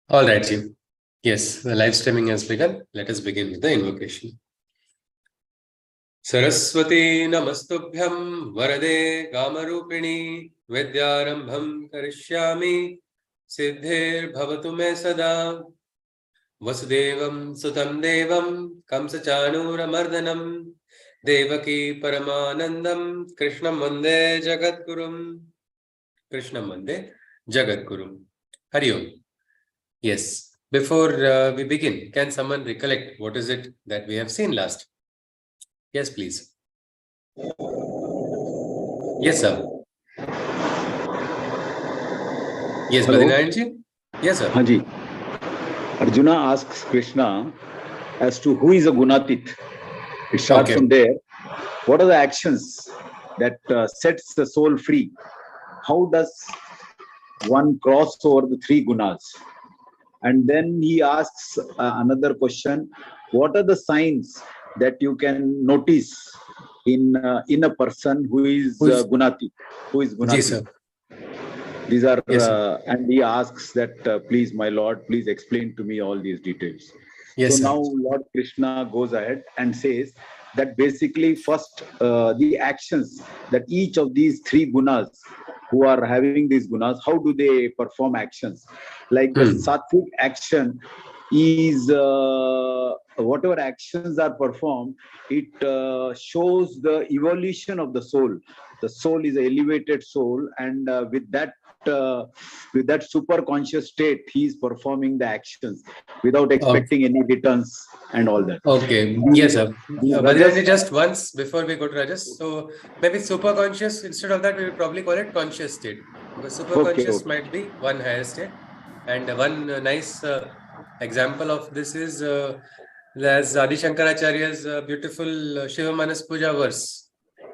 All right, Chief. Yes, the live streaming has begun. Let us begin with the invocation. Saraswati Namastubhyam Varade Gamarupini Vidyarambham Karishyami Siddhir Bhavatu Me Sada Vasudevam Sutam Devam Kamsachanura Mardanam Devaki Paramanandam Krishnam Vande Jagadgurum Krishnam Vande Jagadgurum. Hari Om. Yes. Before we begin, can someone recollect what is it that we have seen last? Yes, please. Yes, sir. Yes, Badrinayanji? Yes, sir. Haji. Arjuna asks Krishna as to who is a Gunatit. It starts from there. What are the actions that sets the soul free? How does one cross over the three gunas? And then he asks another question: what are the signs that you can notice in a person who is Gunati? Who is Gunati? Yes, sir. These are, and he asks that, please, my Lord, please explain to me all these details. Yes, so sir. Now Lord Krishna goes ahead and says that basically first the actions that each of these three gunas who are having these gunas, how do they perform actions? Like the sattvic action is whatever actions are performed, it shows the evolution of the soul. The soul is an elevated soul, and with that super conscious state, he is performing the actions without expecting any returns and all that. Okay. Yes, sir. Badrinayanji, just once before we go to Rajas. So maybe super conscious, instead of that, we will probably call it conscious state. Because super conscious might be one higher state. And one nice example of this is as Adi Shankaracharya's beautiful Shiva Manas Puja verse.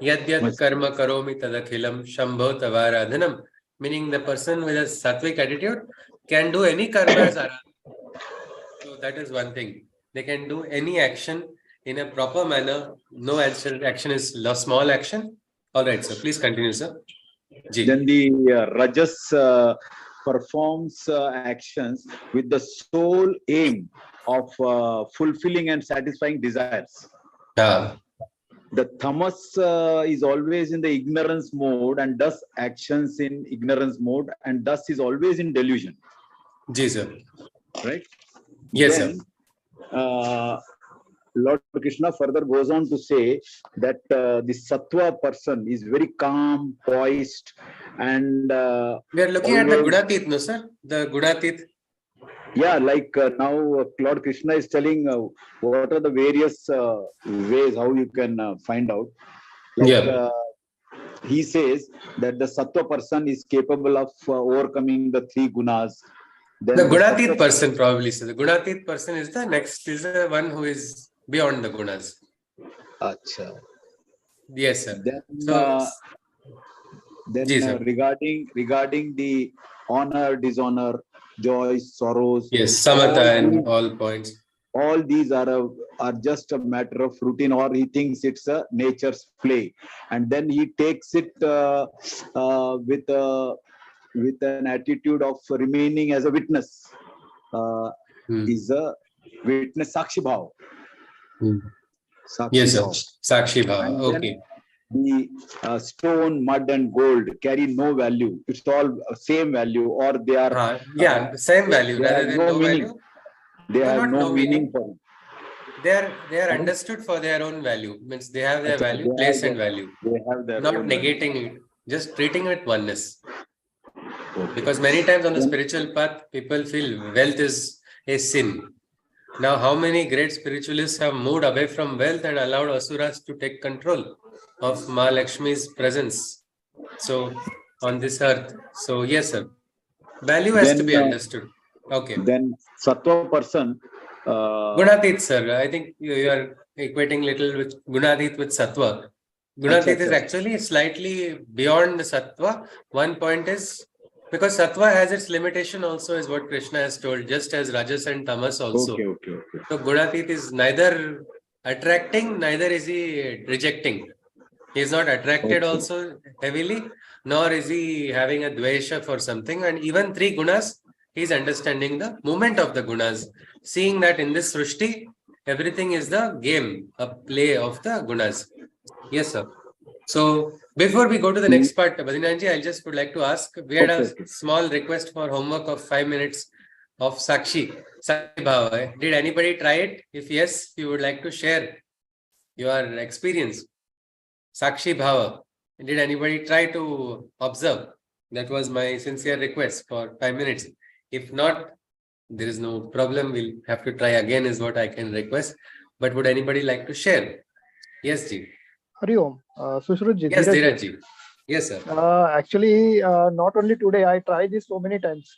Yad yad karma karomi tadakhilam shambho tavaradhanam. Meaning the person with a sattvic attitude can do any karma as aradhana. So that is one thing. They can do any action in a proper manner. No action is a small action. All right, sir. Please continue, sir. Then the Rajas performs actions with the sole aim of fulfilling and satisfying desires. The tamas is always in the ignorance mode and does actions in ignorance mode, and thus is always in delusion. Yes, sir. Right? Yes, then, sir. Lord Krishna further goes on to say that the sattva person is very calm, poised, and we are looking at the Gunatit, no, sir? The Gunatit. Yeah, like now Lord Krishna is telling what are the various ways how you can find out. Like, he says that the sattva person is capable of overcoming the three gunas. Then the Gunatit person, probably, sir. The Gunatit person is the next, is the one who is beyond the gunas. Acha. Yes, sir. Then regarding the honor, dishonor, joys, sorrows. Yes, samatha and all points. All these are just a matter of routine, or he thinks it's a nature's play, and then he takes it with an attitude of remaining as a witness. Is a witness, sakshi bhav. Yes, sir. Sakshi bhav. Okay. The stone, mud, and gold carry no value. It's all same value, or they are same value rather than no value. They have no meaning for it. They are understood for their own value. Means they have their value, place and value. They have their not negating it, just treating it oneness. Because many times on the spiritual path, people feel wealth is a sin. Now, how many great spiritualists have moved away from wealth and allowed asuras to take control of Ma Lakshmi's presence? So, on this earth. So, yes, sir. Value has to be understood. Okay. Then, sattva person. Gunatit, sir. I think you are equating little with Gunatit with sattva. Gunatit is actually slightly beyond the sattva. One point is, because sattva has its limitation also, is what Krishna has told, just as Rajas and Tamas also. Okay. So Gunatit is neither attracting, neither is he rejecting. He is not attracted also heavily, nor is he having a dvesha for something. And even three gunas, he is understanding the movement of the gunas, seeing that in this Srishti, everything is the game, a play of the gunas. Yes, sir. So before we go to the next part, Badrinathji, I just would like to ask, we had a small request for homework of 5 minutes of Sakshi Bhava. Did anybody try it? If yes, you would like to share your experience. Sakshi Bhava. Did anybody try to observe? That was my sincere request for 5 minutes. If not, there is no problem. We'll have to try again is what I can request. But would anybody like to share? Yes, Ji. Hari Om. Sushrutji. Yes, Dheerajji. Yes, sir. Actually, not only today, I tried this so many times.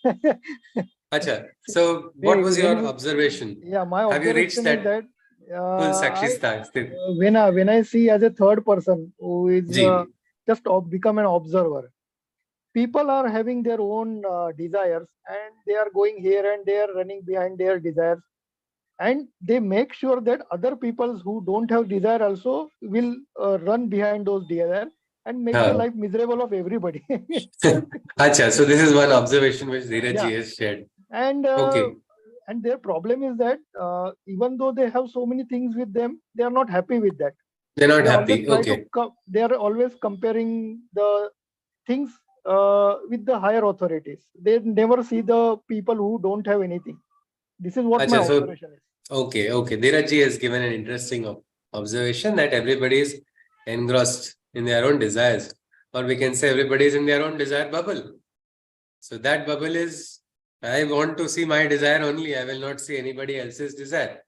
Acha. So, what was your observation? Yeah, my Have you reached observation that is that full Sakshi state? when I see as a third person who is just become an observer, people are having their own desires and they are going here and they are running behind their desires, and they make sure that other people who don't have desire also will run behind those desires and make the life miserable of everybody. Acha, so this is one observation which Dheerajji has shared. And and their problem is that even though they have so many things with them, they are not happy with that. They're not happy. Okay. They are always comparing the things with the higher authorities. They never see the people who don't have anything. This is what my observation is. Okay. Dheerajji has given an interesting observation that everybody is engrossed in their own desires, or we can say everybody is in their own desire bubble. So that bubble is, I want to see my desire only. I will not see anybody else's desire.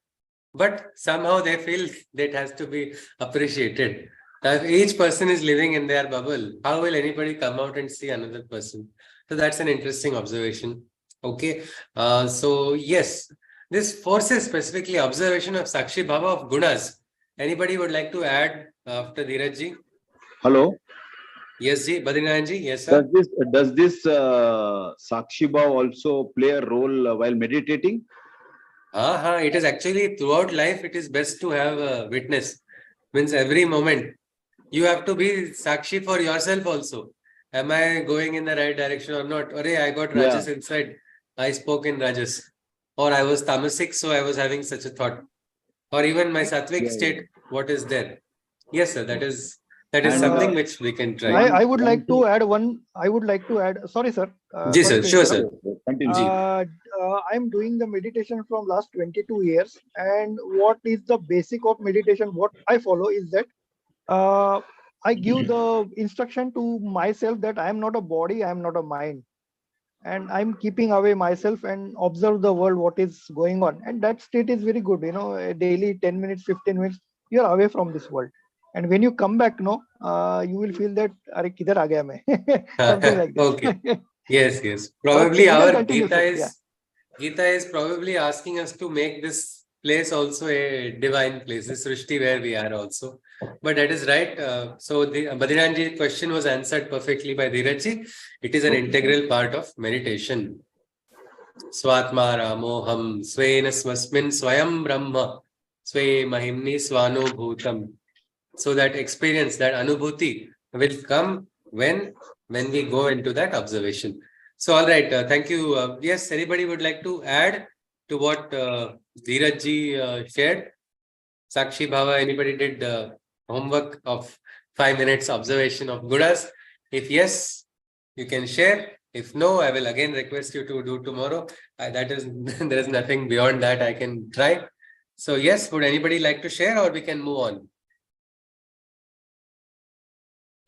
But somehow they feel that has to be appreciated. If each person is living in their bubble, how will anybody come out and see another person? So that's an interesting observation. Okay. So yes, this forces specifically observation of Sakshi Bhava of Gunas. Anybody would like to add after Dheerajji? Hello. Yes, Ji. Badrinathji. Yes, sir. Does this Sakshi Bhav also play a role while meditating? It is actually throughout life. It is best to have a witness. Means every moment you have to be Sakshi for yourself also. Am I going in the right direction or not? Or I got Rajas inside. I spoke in Rajas. Or I was tamasic, so I was having such a thought. Or even my sattvic state, what is there? Yes, sir. That is something which we can try. I would like to add one. I would like to add. Sorry, sir. Yes, sir. Sure, sir. I'm doing the meditation from last 22 years, and what is the basic of meditation? What I follow is that I give the instruction to myself that I am not a body, I am not a mind, and I'm keeping away myself and observe the world, what is going on, and that state is very good. Daily 10 minutes, 15 minutes, you are away from this world. And when you come back, you will feel that, Are, kidhar aa gaya main? Something like that. Okay. Yes. Probably our Gita is probably asking us to make this place also a divine place, this Srishti where we are also. But that is right. So the Badrinathji's question was answered perfectly by Dheerajji. It is an integral part of meditation. Swatma Ramoham Svena Swasmin Swayam Brahma Swe Mahimni Swano Bhutam. So that experience, that anubhuti will come when we go into that observation. So, all right. Thank you. Yes, anybody would like to add to what Dheerajji shared? Sakshi Bhava, anybody did homework of 5 minutes observation of Gunas? If yes, you can share. If no, I will again request you to do tomorrow. There is nothing beyond that I can try. So, yes, would anybody like to share, or we can move on?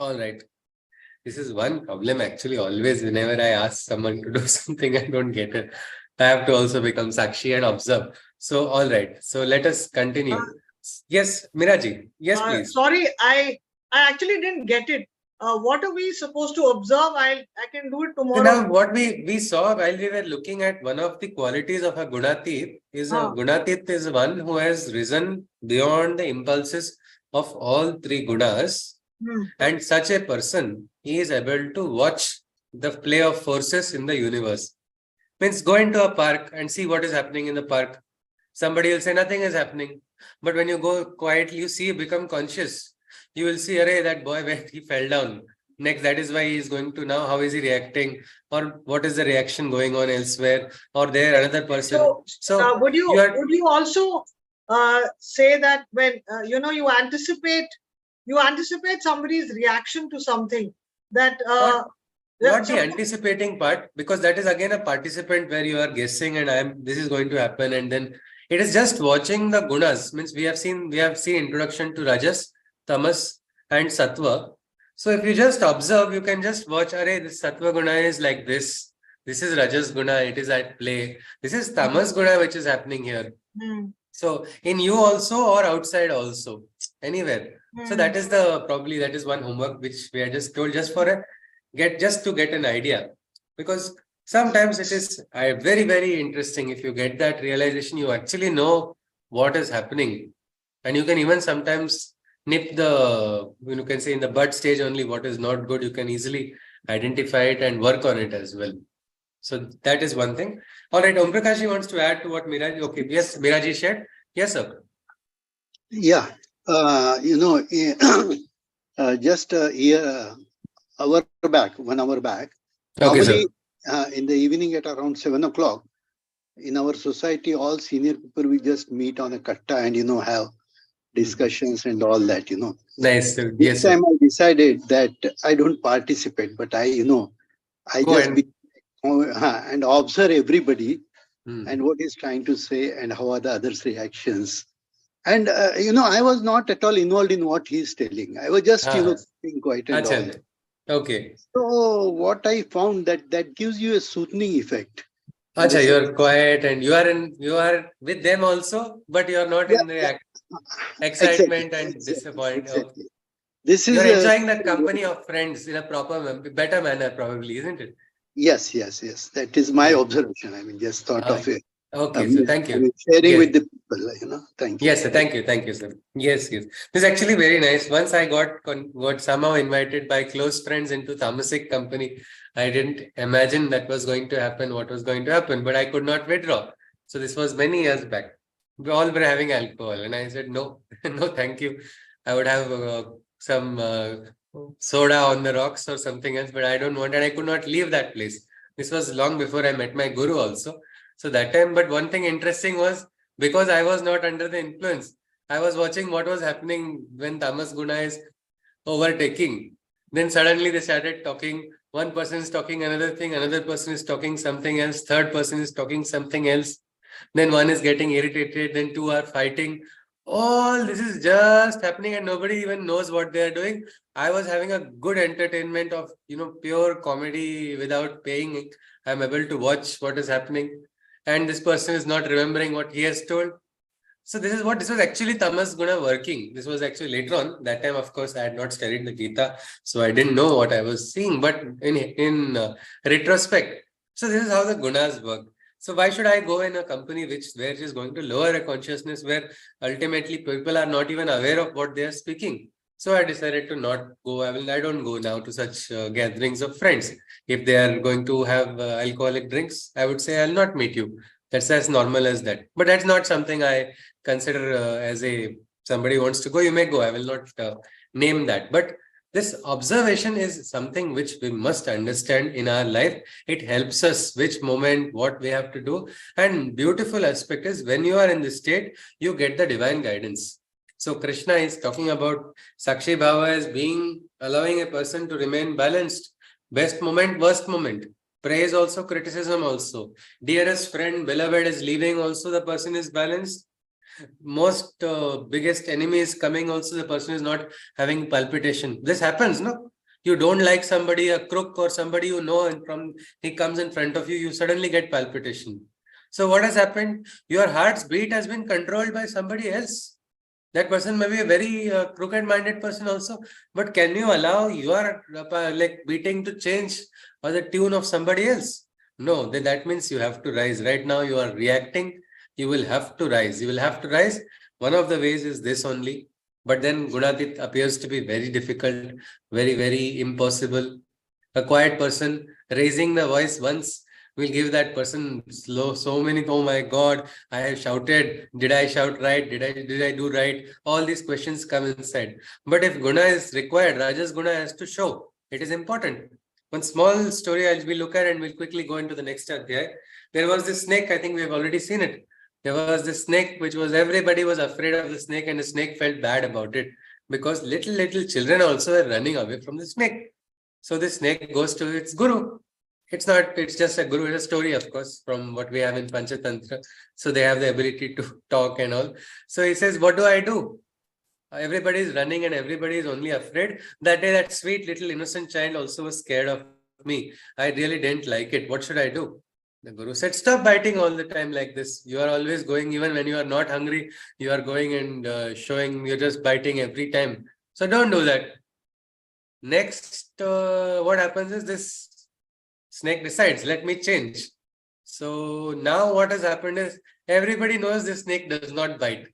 All right. This is one problem actually. Always, whenever I ask someone to do something, I don't get it. I have to also become Sakshi and observe. So, all right. So, let us continue. Yes, Miraji. Yes, please. Sorry, I actually didn't get it. What are we supposed to observe? I can do it tomorrow. Now, what we saw while we were looking at one of the qualities of a Gunatit is Gunatit is one who has risen beyond the impulses of all three gunas. And such a person, he is able to watch the play of forces in the universe. Means go into a park and see what is happening in the park. Somebody will say nothing is happening. But when you go quietly, you see, become conscious. You will see, array, that boy, when he fell down, next, that is why he is going to now, how is he reacting, or what is the reaction going on elsewhere, or there another person. So would you are you also say that when you anticipate somebody's reaction to something, that not the anticipating part, because that is again a participant where you are guessing and this is going to happen, and then it is just watching the gunas. Means we have seen introduction to Rajas, Tamas, and Sattva. So if you just observe, you can just watch, array, this Sattva guna is like this. This is Rajas guna, it is at play. This is Tamas guna which is happening here. So in you also, or outside also, anywhere. So that is that is one homework which we are just told just for to get an idea, because sometimes it is very, very interesting. If you get that realization, you actually know what is happening, and you can even sometimes nip the, you can say in the bud stage only, what is not good. You can easily identify it and work on it as well. So that is one thing. All right, Om Prakash wants to add to what Miraji. Okay, yes, Miraji shared. Yes, sir. Yeah, just a year, hour back, 1 hour back. Okay, Normally, sir. in the evening at around 7 o'clock, in our society, all senior people, we just meet on a katta and, have discussions and all that, Nice. Sir. This Yes, sir. time I decided that I don't participate, but I just be and observe everybody and what he's trying to say and how are the others' reactions. And, I was not at all involved in what he's telling. I was just, being quiet and all. Okay. So what I found that gives you a soothing effect. Acha, you're quiet and you are with them also, but you are not in the excitement and disappointment. Exactly. This is you're enjoying the company of friends in a better manner, probably, isn't it? Yes. That is my observation. I mean, just thought of it. Okay, so thank you. Sharing with the people, thank you. Yes, sir. Thank you, sir. Yes. This is actually very nice. Once I got somehow invited by close friends into Tamasic company. I didn't imagine that was going to happen, what was going to happen, but I could not withdraw. So this was many years back. We all were having alcohol, and I said, no, no, thank you. I would have some soda on the rocks or something else, but I don't want, and I could not leave that place. This was long before I met my guru also. So that time, but one thing interesting was, because I was not under the influence, I was watching what was happening when Tamas Guna is overtaking. Then suddenly they started talking. One person is talking another thing, another person is talking something else, third person is talking something else. Then one is getting irritated, then two are fighting. All this is just happening and nobody even knows what they are doing. I was having a good entertainment of, pure comedy without paying. I'm able to watch what is happening. And this person is not remembering what he has told. So this was actually Tamas Guna working. This was actually later on. That time, of course, I had not studied the Gita, so I didn't know what I was seeing. But in retrospect, so this is how the gunas work. So why should I go in a company where it is going to lower a consciousness, where ultimately people are not even aware of what they are speaking? So I decided to not go. I don't go now to such gatherings of friends. If they are going to have alcoholic drinks, I would say I'll not meet you. That's as normal as that. But that's not something I consider as somebody wants to go, you may go. I will not name that. But this observation is something which we must understand in our life. It helps us which moment, what we have to do. And beautiful aspect is when you are in this state, you get the divine guidance. So Krishna is talking about Sakshi Bhava as allowing a person to remain balanced. Best moment, worst moment. Praise also, criticism also. Dearest friend, beloved is leaving also, the person is balanced. Most biggest enemy is coming also, the person is not having palpitation. This happens, no? You don't like somebody, a crook or somebody and he comes in front of you, you suddenly get palpitation. So what has happened? Your heart's beat has been controlled by somebody else. That person may be a very crooked-minded person also, but can you allow your beating to change or the tune of somebody else? No, then that means you have to rise. Right now you are reacting. You will have to rise. You will have to rise. One of the ways is this only. But then Gunatit appears to be very difficult, very, very impossible. A quiet person raising the voice once will give that person so many, oh my God, I have shouted. Did I shout right? Did I do right? All these questions come inside. But if Guna is required, Rajas Guna has to show. It is important. One small story we'll look at and we'll quickly go into the next Adhyaya. There was this snake, I think we have already seen it. There was this snake which was, everybody was afraid of the snake and the snake felt bad about it because little children also were running away from the snake. So the snake goes to its guru. It's just a guru, it's a story, of course, from what we have in Panchatantra. So they have the ability to talk and all. So he says, what do I do? Everybody is running and everybody is only afraid. That day, that sweet little innocent child also was scared of me. I really didn't like it. What should I do? The guru said, stop biting all the time like this. You are always going, even when you are not hungry, you are going and showing, you're just biting every time. So don't do that. Next, what happens is this snake decides, let me change. So now what has happened is everybody knows this snake does not bite.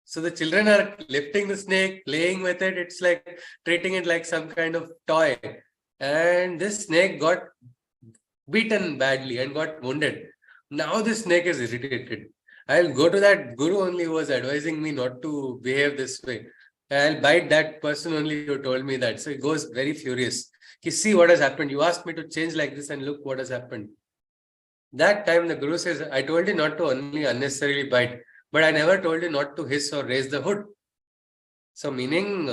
So the children are lifting the snake, playing with it. It's like treating it like some kind of toy. And this snake got beaten badly and got wounded. Now this snake is irritated. I'll go to that guru only who was advising me not to behave this way. I'll bite that person only who told me that. So he goes very furious. He see what has happened. You asked me to change like this and look what has happened. That time the guru says, I told you not to only unnecessarily bite, but I never told you not to hiss or raise the hood. So meaning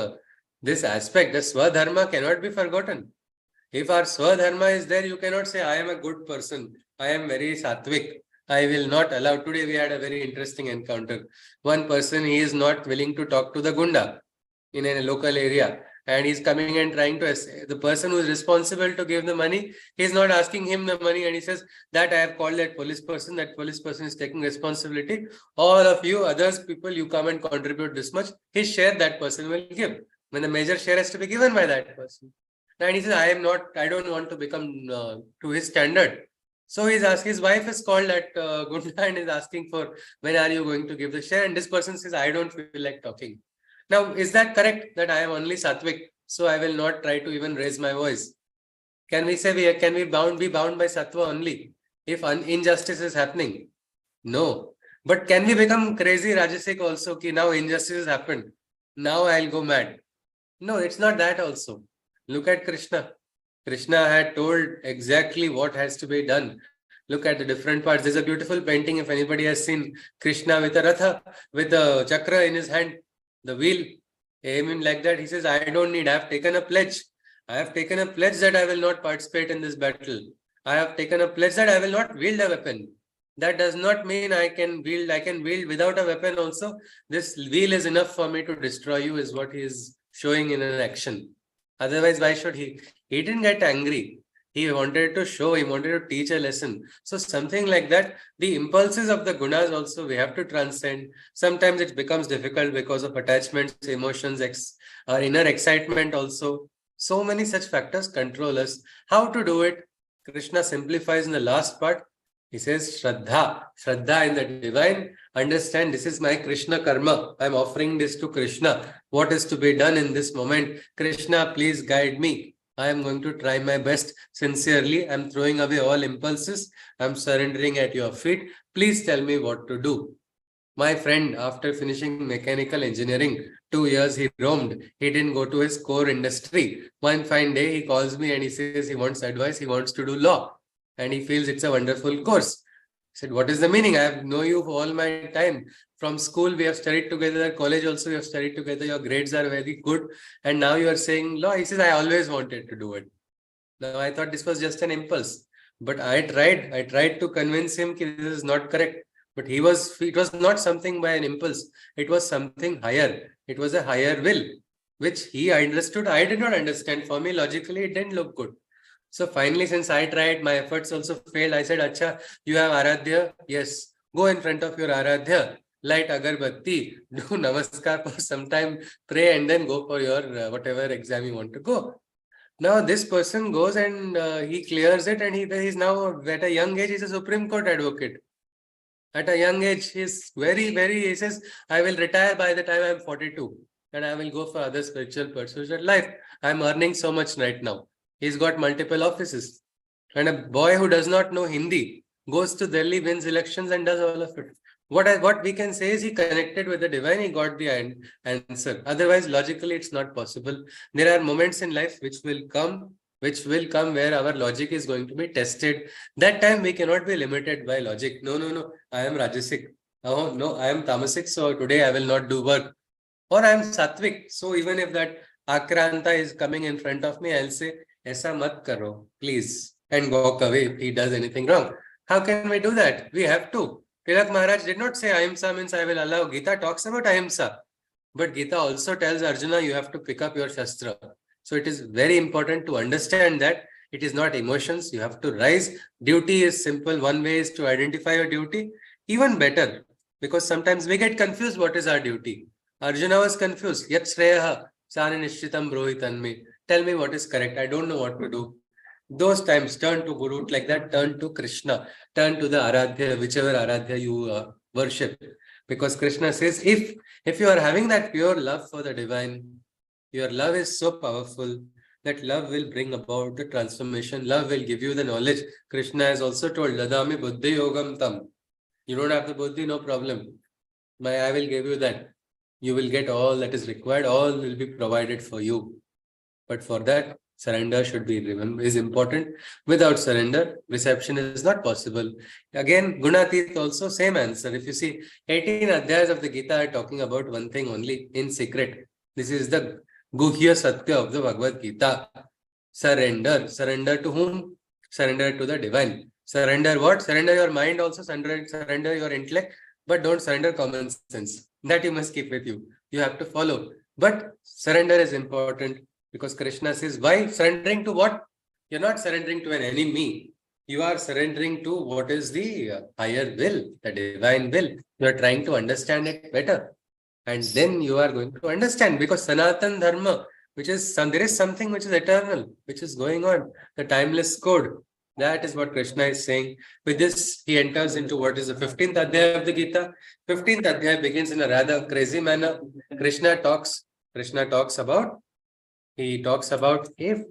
this aspect, the Swadharma cannot be forgotten. If our Swadharma is there, you cannot say, I am a good person. I am very sattvic. I will not allow. Today we had a very interesting encounter. One person, he is not willing to talk to the Gunda in a local area. And he's coming and trying to, the person who is responsible to give the money, he's not asking him the money. And he says that I have called that police person is taking responsibility. All of you, others, people, you come and contribute this much. His share that person will give. When the major share has to be given by that person. And he says, I don't want to become to his standard. So his wife is called at Gunda and is asking for, when are you going to give the share? And this person says, I don't feel like talking. Now, is that correct that I am only sattvic, so I will not try to even raise my voice? Can we say can we be bound by sattva only if injustice is happening? No. But can we become crazy rajasic also? Ki now injustice has happened. Now I'll go mad. No, it's not that also. Look at Krishna. Krishna had told exactly what has to be done. Look at the different parts. There's a beautiful painting. If anybody has seen Krishna with a ratha, with a chakra in his hand, the wheel, aiming like that. He says, I don't need, I have taken a pledge. I have taken a pledge that I will not participate in this battle. I have taken a pledge that I will not wield a weapon. That does not mean I can wield without a weapon also. This wheel is enough for me to destroy you, is what he is showing in an action. Otherwise, why should he? He didn't get angry. He wanted to show, he wanted to teach a lesson. So something like that, the impulses of the gunas also we have to transcend. Sometimes it becomes difficult because of attachments, emotions, inner excitement also. So many such factors control us. How to do it? Krishna simplifies in the last part. He says, Shraddha. Shraddha in the divine. Understand, this is my Krishna karma. I'm offering this to Krishna. What is to be done in this moment? Krishna, please guide me. I am going to try my best. Sincerely, I'm throwing away all impulses. I'm surrendering at your feet. Please tell me what to do. My friend, after finishing mechanical engineering, 2 years he roamed. He didn't go to his core industry. One fine day, he calls me and he says he wants advice. He wants to do law. And he feels it's a wonderful course. I said, what is the meaning? I have known you for all my time. From school, we have studied together. College also, we have studied together. Your grades are very good. And now you are saying law. He says, I always wanted to do it. Now, I thought this was just an impulse. But I tried to convince him that this is not correct. But it was not something by an impulse. It was something higher. It was a higher will, which he understood. I did not understand. For me, logically, it didn't look good. So finally, since I tried, my efforts also failed. I said, Acha, you have Aradhya? Yes. Go in front of your Aradhya. Light agarbatti, do namaskar for some time, pray, and then go for your whatever exam you want to go. Now this person goes and he clears it, and he's now at a young age, he's a Supreme Court advocate. At a young age, he's he says, I will retire by the time I'm 42 and I will go for other spiritual pursuits of life. I'm earning so much right now. He's got multiple offices. And a boy who does not know Hindi goes to Delhi, wins elections and does all of it. What we can say is he connected with the divine, he got the answer. Otherwise, logically, it's not possible. There are moments in life which will come which will come where our logic is going to be tested. That time we cannot be limited by logic. No, I am Rajasic. Oh, no, I am Tamasic, so today I will not do work. Or I am Sattvic, so even if that Akranta is coming in front of me, I'll say, Aisa mat karo, please, and walk away if he does anything wrong. How can we do that? We have to. Tilak Maharaj did not say Ahimsa means I will allow. Gita talks about Ahimsa. But Gita also tells Arjuna, you have to pick up your Shastra. So it is very important to understand that it is not emotions. You have to rise. Duty is simple. One way is to identify your duty. Even better, because sometimes we get confused what is our duty. Arjuna was confused. Yat Shreyaha Sani Nishchitam Brohitanmi. Tell me what is correct. I don't know what to do. Those times, turn to Guru like that, turn to Krishna, turn to the Aradhya, whichever Aradhya you worship. Because Krishna says, if you are having that pure love for the divine, your love is so powerful that love will bring about the transformation. Love will give you the knowledge. Krishna has also told, Dadami buddhi yogam tam. You don't have the buddhi, no problem. I will give you that. You will get all that is required. All will be provided for you. But for that, surrender should be is important. Without surrender, reception is not possible. Again, Gunatit also same answer. If you see, 18 Adhyayas of the Gita are talking about one thing only in secret. This is the Guhya Satya of the Bhagavad Gita. Surrender. Surrender to whom? Surrender to the divine. Surrender what? Surrender your mind also. Surrender your intellect. But don't surrender common sense. That you must keep with you. You have to follow. But surrender is important. Because Krishna says, why? Surrendering to what? You're not surrendering to an enemy. You are surrendering to what is the higher will, the divine will. You are trying to understand it better. And then you are going to understand. Because Sanatan Dharma, there is something which is eternal, which is going on. The timeless code. That is what Krishna is saying. With this, he enters into what is the 15th Adhyaya of the Gita. 15th Adhyaya begins in a rather crazy manner. Krishna talks about if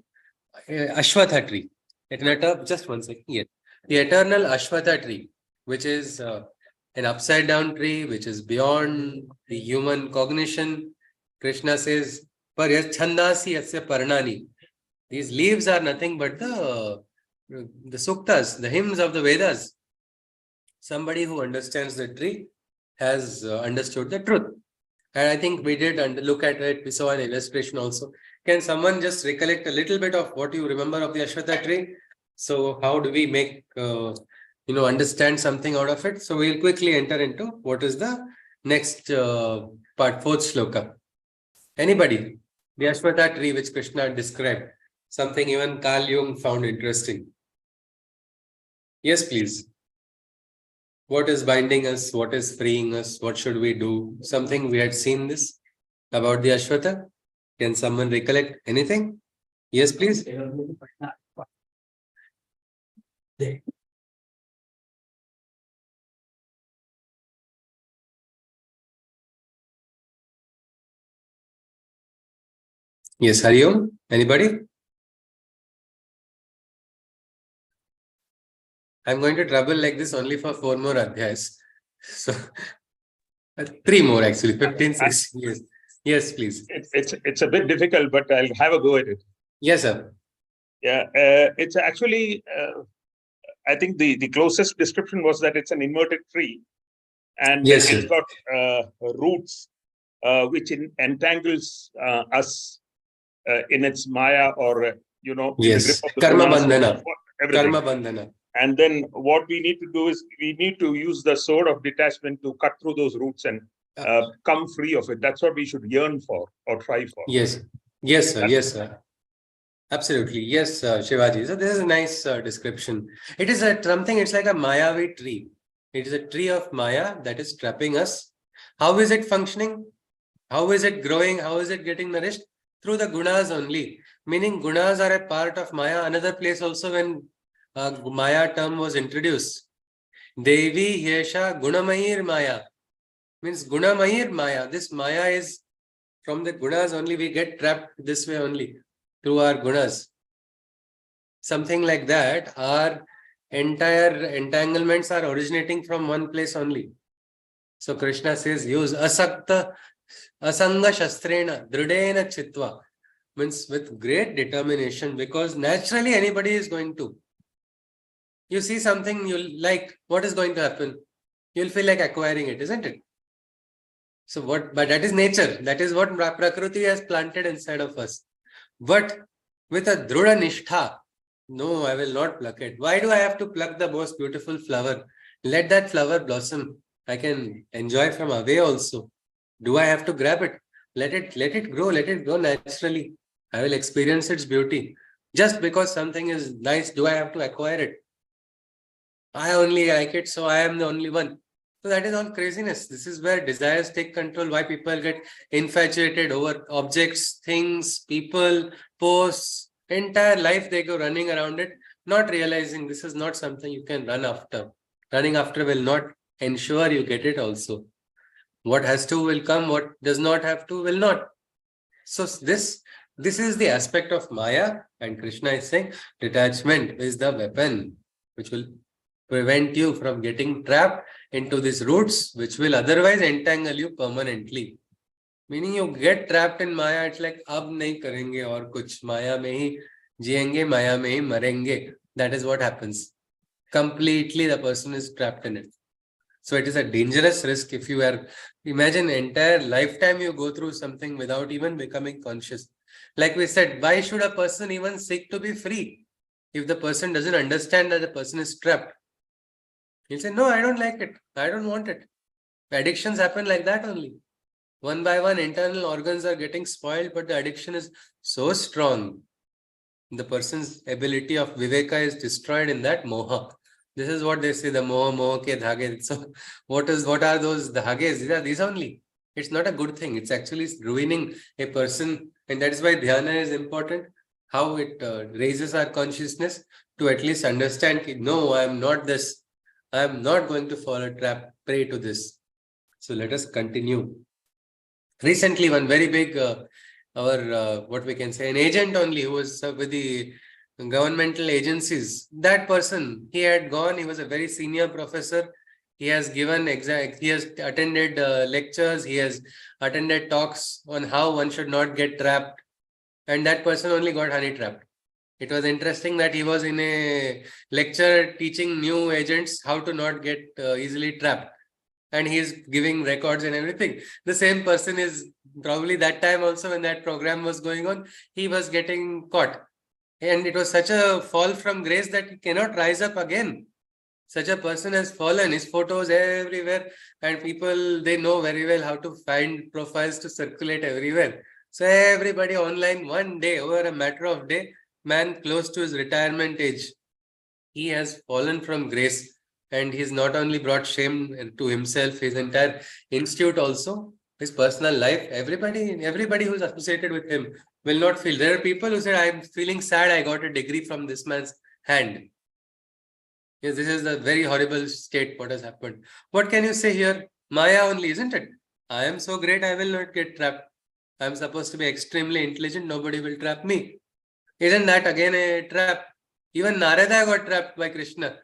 Ashwatha tree. Just one second. Yes. The eternal Ashwatha tree, which is an upside down tree, which is beyond the human cognition. Krishna says, Chandasi asya parnani. These leaves are nothing but the suktas, the hymns of the Vedas. Somebody who understands the tree has understood the truth. And I think we did look at it. We saw an illustration also. Can someone just recollect a little bit of what you remember of the Ashwatha tree? So how do we make, understand something out of it? So we'll quickly enter into what is the next part, 4th shloka. Anybody? The Ashwatha tree which Krishna described. Something even Carl Jung found interesting. Yes, please. What is binding us? What is freeing us? What should we do? Something we had seen this about the Ashwatha. Can someone recollect anything? Yes, please. Yes, Hariom. Anybody? I'm going to trouble like this only for 4 more adhyayas. So 3 more actually, 15, 16 years. Yes, please. It's a bit difficult, but I'll have a go at it. Yes, sir. Yeah, it's actually, I think the closest description was that it's an inverted tree. And yes, it's got roots which entangles us in its maya or, yes, karma bandhana. Karma bandhana. And then what we need to do is we need to use the sword of detachment to cut through those roots and come free of it. That's what we should yearn for or try for. Yes, yes, sir. Yes, sir. Absolutely. Yes, Shivaji. So this is a nice description. It is something, it's like a Mayavi tree. It is a tree of Maya that is trapping us. How is it functioning? How is it growing? How is it getting nourished? Through the gunas only. Meaning gunas are a part of Maya. Another place also when Maya term was introduced. Devi Yesha Gunamahir Maya. Means Gunamahir Maya. This Maya is from the gunas only. We get trapped this way only. Through our gunas. Something like that. Our entire entanglements are originating from one place only. So Krishna says, use asakta asanga shastrena dridena chitva. means with great determination, because naturally anybody is going to. You see something you like, what is going to happen? You'll feel like acquiring it, isn't it? So but that is nature. That is what Prakriti has planted inside of us. But with a Druda Nishtha, no, I will not pluck it. Why do I have to pluck the most beautiful flower? Let that flower blossom. I can enjoy from away also. Do I have to grab it? Let it grow naturally. I will experience its beauty. Just because something is nice, do I have to acquire it? I only like it, so I am the only one. So that is all craziness. This is where desires take control, why people get infatuated over objects, things, people, posts. Entire life they go running around it, not realizing this is not something you can run after. Running after will not ensure you get it also. What has to will come, what does not have to will not. So this is the aspect of Maya, and Krishna is saying detachment is the weapon which will prevent you from getting trapped into these roots, which will otherwise entangle you permanently. Meaning you get trapped in Maya, it's like ab nahi karenge aur kuch, Maya mein hi jiyenge, Maya mein hi marenge. That is what happens. Completely the person is trapped in it. So it is a dangerous risk if you are, imagine entire lifetime you go through something without even becoming conscious. Like we said, why should a person even seek to be free? If the person doesn't understand that the person is trapped, he'll say, no, I don't like it. I don't want it. Addictions happen like that only. One by one, internal organs are getting spoiled, but the addiction is so strong. The person's ability of viveka is destroyed in that moha. This is what they say, the moha ke dhage. So what are those dhages? These only. It's not a good thing. It's actually ruining a person. And that is why dhyana is important. How it raises our consciousness to at least understand, no, I am not this. I am not going to fall a trap, prey to this. So let us continue. Recently, one very big, what we can say, an agent only who was with the governmental agencies. That person, he had gone, he was a very senior professor. He has given he has attended lectures, he has attended talks on how one should not get trapped. And that person only got honey trapped. It was interesting that he was in a lecture teaching new agents how to not get easily trapped. And he is giving records and everything. The same person is probably that time also when that program was going on, he was getting caught. And it was such a fall from grace that he cannot rise up again. Such a person has fallen, his photos everywhere, and people, they know very well how to find profiles to circulate everywhere. So everybody online, one day, over a matter of day, man close to his retirement age, he has fallen from grace. And he's not only brought shame to himself, his entire institute also, his personal life, everybody who's associated with him will not feel. There are people who say, I'm feeling sad, I got a degree from this man's hand. Yes, this is a very horrible state, what has happened. What can you say here? Maya only, isn't it? I am so great, I will not get trapped. I am supposed to be extremely intelligent, nobody will trap me. Isn't that again a trap? Even Narada got trapped by Krishna.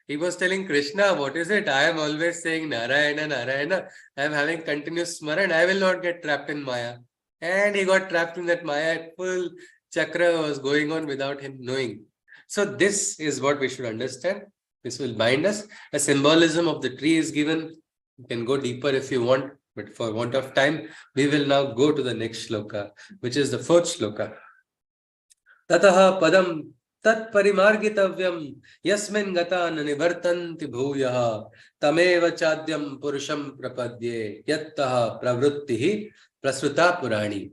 He was telling Krishna, what is it? I am always saying Narayana, Narayana. I am having continuous smaran. I will not get trapped in Maya. And he got trapped in that Maya. Full chakra was going on without him knowing. So this is what we should understand. This will bind us. A symbolism of the tree is given. You can go deeper if you want. But for want of time, we will now go to the next shloka, which is the fourth shloka. Tataha padam tat parimargitavyam yasmin gata nanivartanti bhuyaha tameva chadyam purusham prapadye yattaha pravrittihi prasuta purani.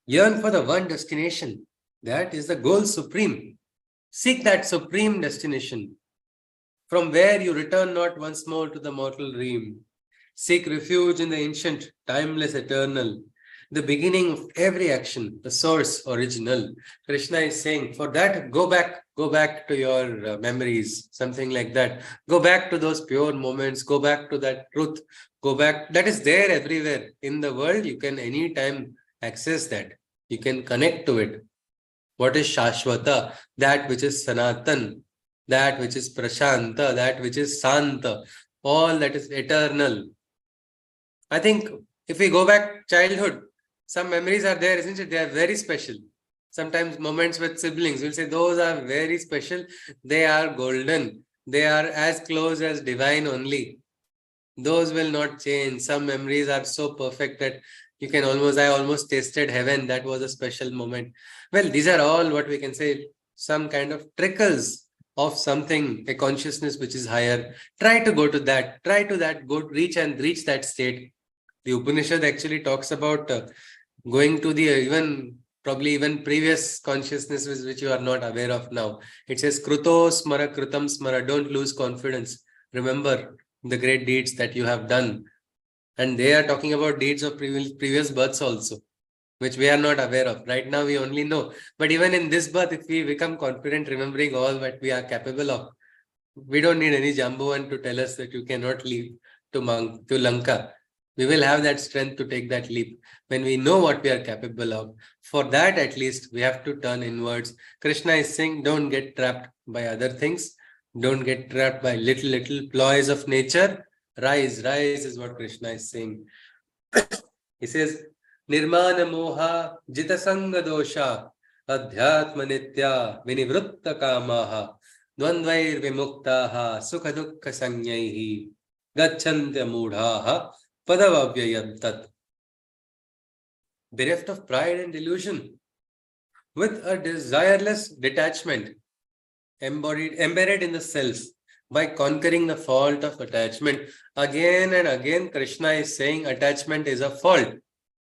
Yearn for the one destination. That is the goal supreme. Seek that supreme destination, from where you return not once more to the mortal realm. Seek refuge in the ancient, timeless, eternal, the beginning of every action, the source, original. Krishna is saying, for that, go back to your memories, something like that. Go back to those pure moments, go back to that truth, go back. That is there everywhere in the world. You can anytime access that. You can connect to it. What is Shashwata? That which is Sanatan, that which is Prashanta, that which is Santa, all that is eternal. I think if we go back childhood, Some memories are there, isn't it? They are very special. Sometimes moments with siblings, we'll say those are very special. They are golden. They are as close as divine only. Those will not change. Some memories are so perfect that you can I almost tasted heaven. That was a special moment. Well, these are all what we can say, some kind of trickles of something, a consciousness which is higher. Try to go to that. Try to that. Go reach that state. The Upanishad actually talks about going to the probably even previous consciousnesses which you are not aware of now. It says, Kruto smara krutam smara. Don't lose confidence. Remember the great deeds that you have done. And they are talking about deeds of previous births also, which we are not aware of. Right now, we only know. But even in this birth, if we become confident, remembering all that we are capable of, we don't need any Jambuvan to tell us that you cannot leave to Lanka. We will have that strength to take that leap when we know what we are capable of. For that, at least, we have to turn inwards. Krishna is saying, don't get trapped by other things. Don't get trapped by little ploys of nature. Rise is what Krishna is saying. He says, Nirmana moha jitasanga dosha adhyatma nitya vinivritta kamaha dvandvair vimuktaha sukha dukkha sanyaihi gacchantya mudhaha padavavyayam tat. Bereft of pride and delusion, with a desireless detachment, embedded in the self, by conquering the fault of attachment. Again and again, Krishna is saying attachment is a fault.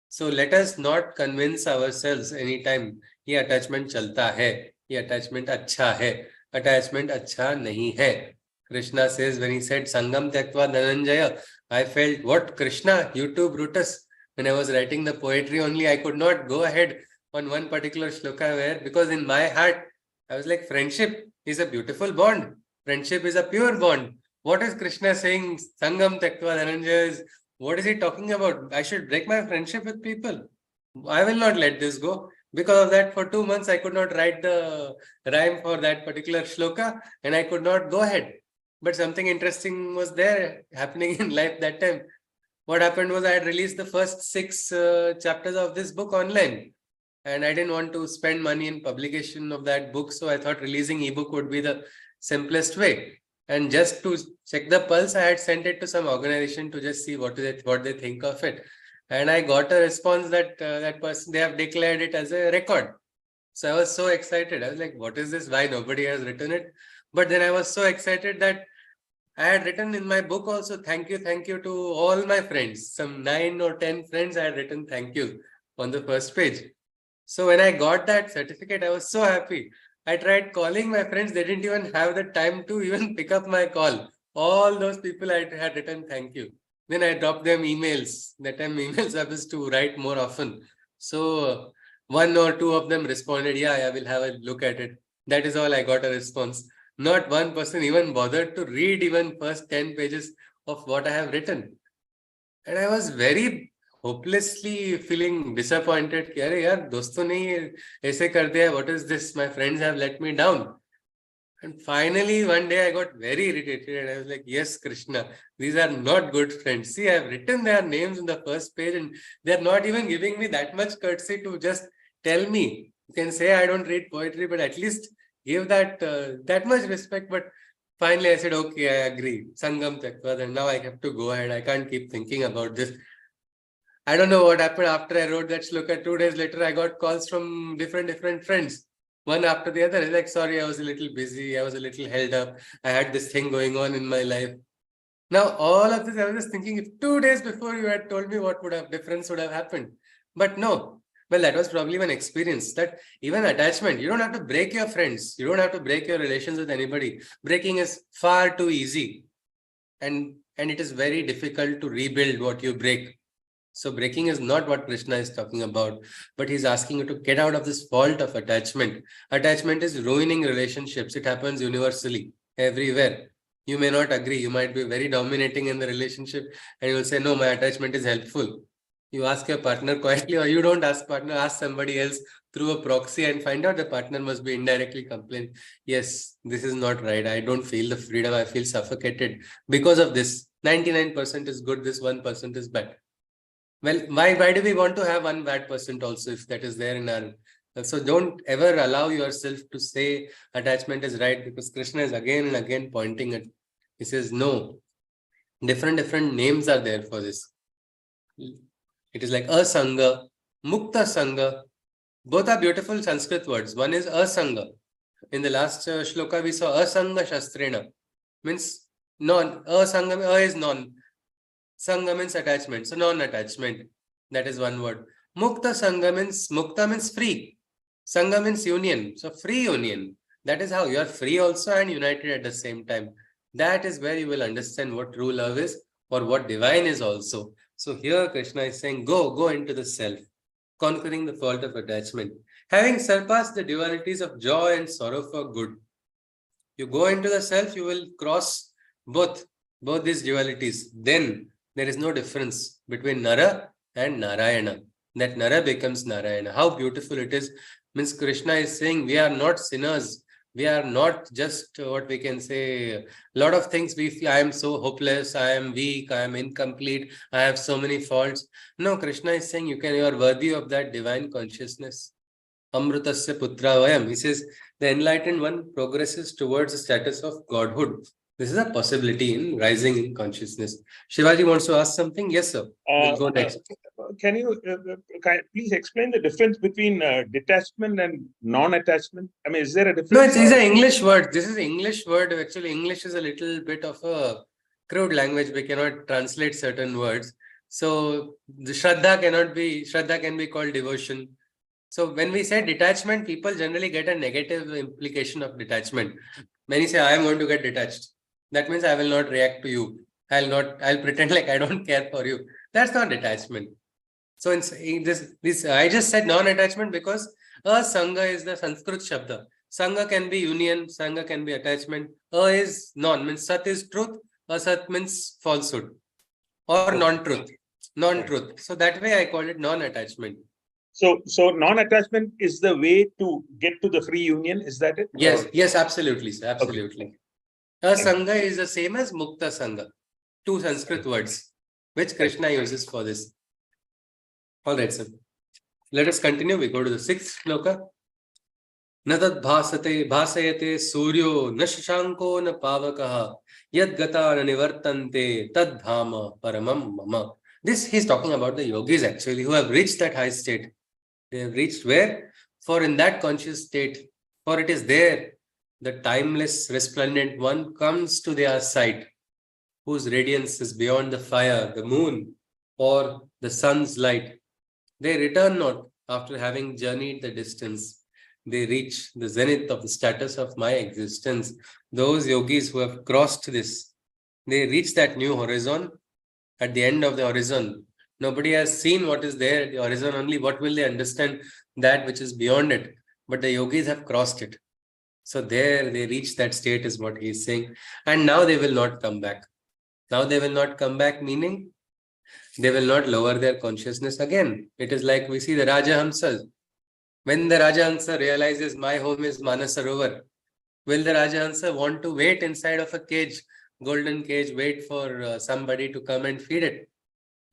So let us not convince ourselves anytime, ये attachment चलता है, ये attachment अच्छा है, attachment अच्छा नहीं है. Krishna says, when he said Sangam Tyaktva Dhananjaya, I felt, what Krishna, you too Brutus. When I was writing the poetry only, I could not go ahead on one particular shloka where, because in my heart, I was like, friendship is a beautiful bond. Friendship is a pure bond. What is Krishna saying? Sangam Tyaktva Dhananjaya is, what is he talking about? I should break my friendship with people. I will not let this go. Because of that, for 2 months, I could not write the rhyme for that particular shloka and I could not go ahead. But something interesting was there happening in life that time. What happened was I had released the first 6 chapters of this book online. And I didn't want to spend money in publication of that book. So I thought releasing ebook would be the simplest way. And just to check the pulse, I had sent it to some organization to just see what they think of it. And I got a response that that person, they have declared it as a record. So I was so excited. I was like, what is this? Why nobody has written it? But then I was so excited that I had written in my book also, thank you to all my friends. Some 9 or 10 friends I had written thank you on the first page. So when I got that certificate, I was so happy. I tried calling my friends. They didn't even have the time to even pick up my call. All those people I had written thank you. Then I dropped them emails. That time emails I was to write more often. So 1 or 2 of them responded, yeah, I will have a look at it. That is all I got a response. Not one person even bothered to read even first 10 pages of what I have written. And I was very hopelessly feeling disappointed. Arey yaar, dosto ne aise kar diya. What is this? My friends have let me down. And finally, one day I got very irritated and I was like, yes, Krishna, these are not good friends. See, I have written their names in the first page and they're not even giving me that much courtesy to just tell me. You can say I don't read poetry, but at least give that much respect. But finally I said, okay, I agree. Sangam Tyaktva, and now I have to go ahead. I can't keep thinking about this. I don't know what happened after I wrote that shloka. 2 days later, I got calls from different friends. One after the other. Like, sorry, I was a little busy. I was a little held up. I had this thing going on in my life. Now, all of this, I was just thinking, if 2 days before you had told me what difference would have happened. But no. Well, that was probably an experience that even attachment, you don't have to break your friends. You don't have to break your relations with anybody. Breaking is far too easy. And it is very difficult to rebuild what you break. So breaking is not what Krishna is talking about, but he's asking you to get out of this fault of attachment. Attachment is ruining relationships. It happens universally, everywhere. You may not agree. You might be very dominating in the relationship and you'll say, no, my attachment is helpful. You ask your partner quietly, or you don't ask partner, ask somebody else through a proxy and find out the partner must be indirectly complaining. Yes, this is not right. I don't feel the freedom. I feel suffocated because of this. 99% is good. This 1% is bad. Well, why do we want to have 1% also if that is there in our... So don't ever allow yourself to say attachment is right, because Krishna is again and again pointing at... He says, no, different names are there for this. It is like asanga, mukta sanga. Both are beautiful Sanskrit words. One is asanga. In the last shloka, we saw asanga shastrena. Means non. Asanga, is non. Sangha means attachment. So non-attachment. That is one word. Mukta sangha means, mukta means free. Sangha means union. So free union. That is how you are free also and united at the same time. That is where you will understand what true love is or what divine is also. So here Krishna is saying, go into the self, conquering the fault of attachment. Having surpassed the dualities of joy and sorrow for good. You go into the self, you will cross both these dualities. Then there is no difference between Nara and Narayana. That Nara becomes Narayana. How beautiful it is. Means Krishna is saying we are not sinners. We are not just what we can say, a lot of things we feel, I am so hopeless, I am weak, I am incomplete, I have so many faults. No, Krishna is saying you are worthy of that divine consciousness. Amrutasya putra vayam. He says the enlightened one progresses towards the status of godhood. This is a possibility in rising in consciousness. Shivaji wants to ask something. Yes, sir. We'll go next. Can you please explain the difference between detachment and non-attachment? I mean, is there a difference? No, it's an English word. This is English word. Actually, English is a little bit of a crude language. We cannot translate certain words. So the Shraddha can be called devotion. So when we say detachment, people generally get a negative implication of detachment. Many say, I am going to get detached. That means I will not react to you. I'll pretend like I don't care for you. That's not detachment. So in this I just said non-attachment because a sangha is the Sanskrit shabda. Sangha can be union, sangha can be attachment. A is non, means sat is truth, asat means falsehood or non-truth. Non-truth. So that way I call it non-attachment. So non-attachment is the way to get to the free union. Is that it? Yes, absolutely, sir. Absolutely. Okay. Sangha is the same as Mukta Sangha. Two Sanskrit words, which Krishna uses for this. All right, sir. Let us continue. We go to the 6th shloka. Natad bhasayate suryo na shashanko na pavakaha yad gata na nivartante tad dhama paramam mama. This he's talking about the yogis actually who have reached that high state. They have reached where? For in that conscious state, for it is there, the timeless, resplendent one comes to their sight, whose radiance is beyond the fire, the moon, or the sun's light. They return not after having journeyed the distance. They reach the zenith of the status of my existence. Those yogis who have crossed this, they reach that new horizon. At the end of the horizon, nobody has seen what is there at the horizon, only what will they understand that which is beyond it. But the yogis have crossed it. So there they reach that state is what he is saying. And now they will not come back. Now they will not come back, meaning they will not lower their consciousness again. It is like we see the Rajahamsas. When the Rajahamsa realizes my home is Manasarovar, will the Rajahamsa want to wait inside of a cage, golden cage, wait for somebody to come and feed it?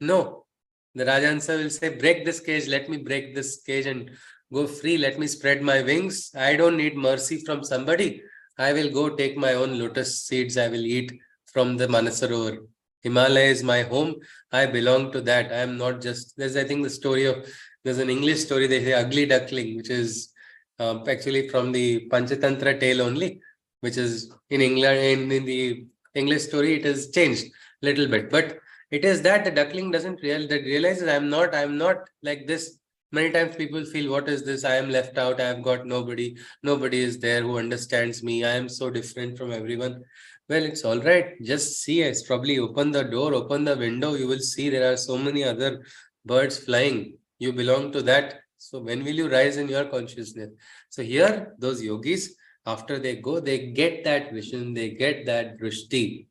No. The Rajahamsa will say, break this cage, let me break this cage and go free, let me spread my wings. I don't need mercy from somebody. I will go take my own lotus seeds, I will eat from the Manasarovar. Himalaya is my home. I belong to that. I am not just... There's, I think, the story of... There's an English story, they say Ugly Duckling, which is actually from the Panchatantra tale only, which is in England, in the English story, it has changed a little bit. But it is that the duckling doesn't realize I am not like this. Many times people feel, what is this? I am left out. I have got nobody. Nobody is there who understands me. I am so different from everyone. Well, it's all right. Just see, it's probably open the door, open the window. You will see there are so many other birds flying. You belong to that. So when will you rise in your consciousness? So here, those yogis, after they go, they get that vision, they get that drishti.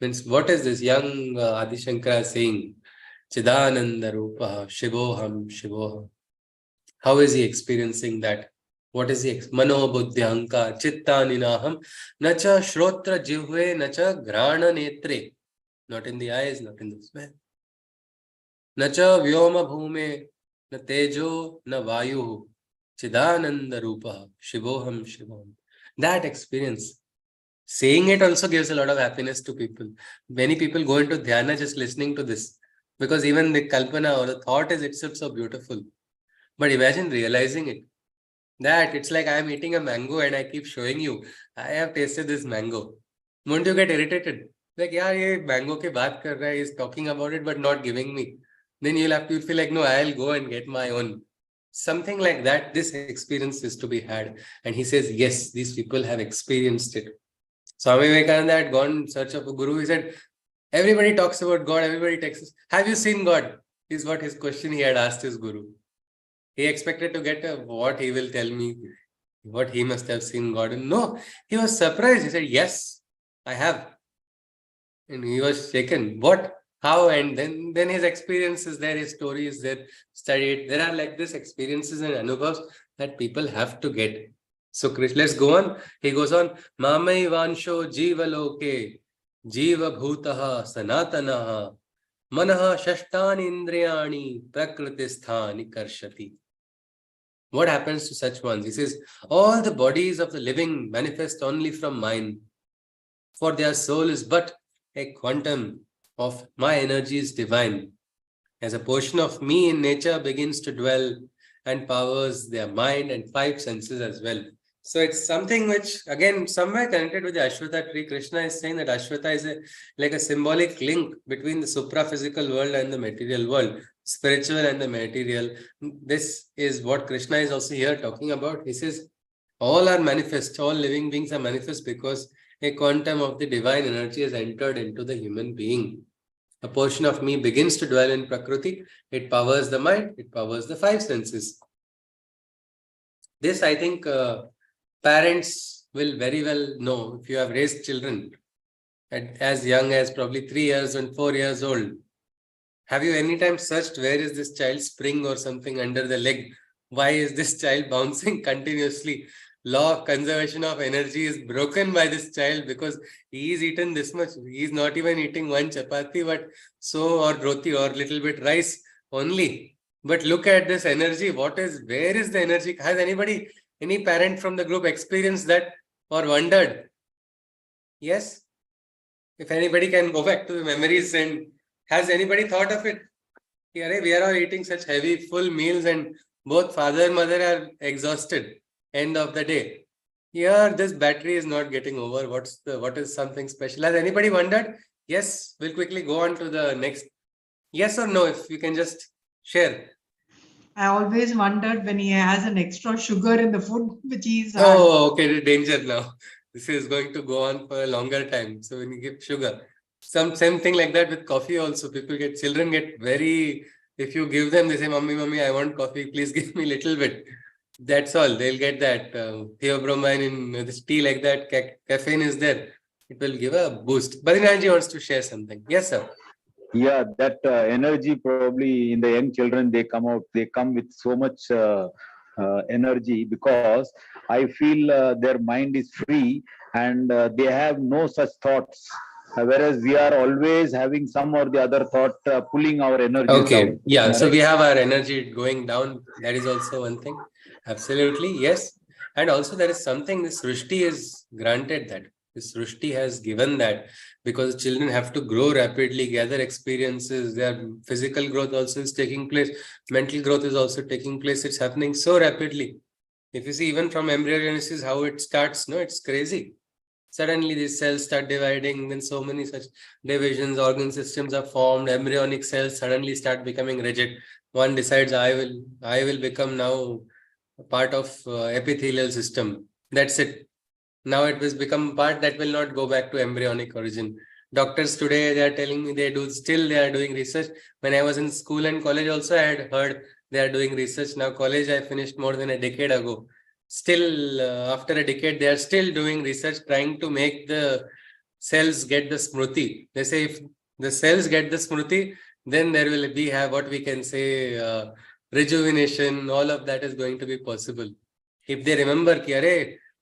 Means what is this young Adi Shankara saying? Chidananda Rupa, Shivoham, Shivoham. How is he experiencing that? What is he? Mano Buddhi Ahankar, Chitta Ninaham, Nacha Shrotra Jihve, Nacha Grana Netre. Not in the eyes, not in the smell. Na cha vyoma bhume, na tejo, na vayu, chidananda rupa, shivoham shivoham. That experience. Saying it also gives a lot of happiness to people. Many people go into dhyana just listening to this, because even the kalpana or the thought is itself so beautiful. But imagine realizing it. That it's like I'm eating a mango and I keep showing you, I have tasted this mango. Won't you get irritated? Like, yeah, ye mango ke baat kar raha hai, he's talking about it but not giving me. Then you'll feel like, no, I'll go and get my own. Something like that, this experience is to be had. And he says, yes, these people have experienced it. Swami Vivekananda had gone in search of a guru. He said, everybody talks about God, everybody texts. Have you seen God? Is what his question he had asked his guru. He expected to get what he will tell me, what he must have seen God. And no, he was surprised. He said, yes, I have. And he was shaken. What? How? And then his experience is there, his story is there, studied. There are like this experiences and anubhavs that people have to get. So let's go on. He goes on, Mamai Vansho Jiva Loke, Jiva Bhutaha Sanatanaha, Manaha Shashtani Indriyani, Prakritisthani Karshati. What happens to such ones? He says, all the bodies of the living manifest only from mine, for their soul is but a quantum of my energies divine. As a portion of me in nature begins to dwell and powers their mind and five senses as well. So it's something which, again, somewhere connected with the Ashwata tree. Krishna is saying that Ashwata is like a symbolic link between the supra-physical world and the material world, spiritual and the material. This is what Krishna is also here talking about. He says, all are manifest, all living beings are manifest because a quantum of the divine energy has entered into the human being. A portion of me begins to dwell in Prakriti. It powers the mind, it powers the five senses. This, I think, parents will very well know if you have raised children at as young as probably 3 years and 4 years old. Have you any time searched where is this child spring or something under the leg? Why is this child bouncing continuously? Law of conservation of energy is broken by this child because he is eaten this much. He is not even eating one chapati, but so or roti or little bit rice only. But look at this energy. Where is the energy? Has any parent from the group experienced that or wondered? Yes? If anybody can go back to the memories, and has anybody thought of it? Yeah, we are all eating such heavy, full meals and both father and mother are exhausted. End of the day. Here, this battery is not getting over. What is something special? Has anybody wondered? Yes, we'll quickly go on to the next. Yes or no, if you can just share. I always wondered when he has an extra sugar in the food, which is. Oh, okay, danger now. This is going to go on for a longer time. So when you give sugar, same thing like that with coffee also. Children get very, if you give them, they say, mommy, I want coffee, please give me little bit. That's all. They'll get that theobromine in this tea like that. Caffeine is there. It will give a boost. Badrinathji wants to share something. Yes, sir. Yeah, that energy probably in the young children, they come with so much energy because I feel their mind is free and they have no such thoughts. Whereas we are always having some or the other thought pulling our energy down. Yeah. So we have our energy going down. That is also one thing. Absolutely. Yes. And also there is something, this Srishti is granted that. This Srishti has given that because children have to grow rapidly, gather experiences. Their physical growth also is taking place. Mental growth is also taking place. It's happening so rapidly. If you see even from embryogenesis, how it starts, no, it's crazy. Suddenly these cells start dividing, then so many such divisions, organ systems are formed, embryonic cells suddenly start becoming rigid. One decides, I will become now a part of epithelial system. That's it. Now it has become part that will not go back to embryonic origin. Doctors today, they are telling me they are doing research. When I was in school and college also, I had heard they are doing research. Now college, I finished more than a decade ago. Still, after a decade, they are still doing research, trying to make the cells get the smruti. They say if the cells get the smruti, then there will be what we can say rejuvenation. All of that is going to be possible. If they remember,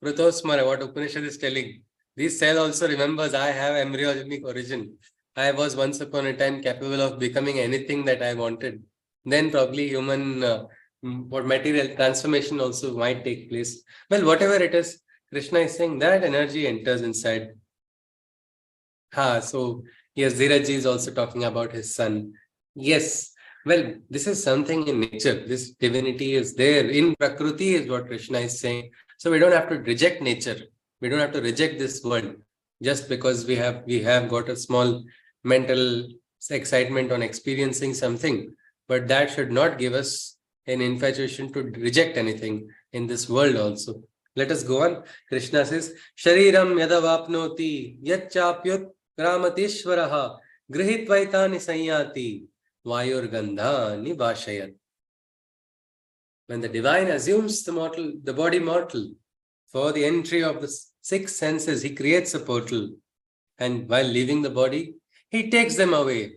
Prutosmara, what Upanishad is telling, this cell also remembers I have embryonic origin. I was once upon a time capable of becoming anything that I wanted, then probably human or material transformation also might take place. Well, whatever it is, Krishna is saying that energy enters inside. So yes, Dheeraj is also talking about his son. Yes, well, this is something in nature. This divinity is there in Prakriti, is what Krishna is saying. So we don't have to reject nature. We don't have to reject this world just because we have got a small mental excitement on experiencing something. But that should not give us an infatuation to reject anything in this world also. Let us go on. Krishna says, Shariram yadavapnoti yachapyut Ramatishvaraha Grihitvaitani Sanyati Vayurgandhani Vashayat. When the divine assumes the body mortal, for the entry of the six senses, he creates a portal. And while leaving the body, he takes them away,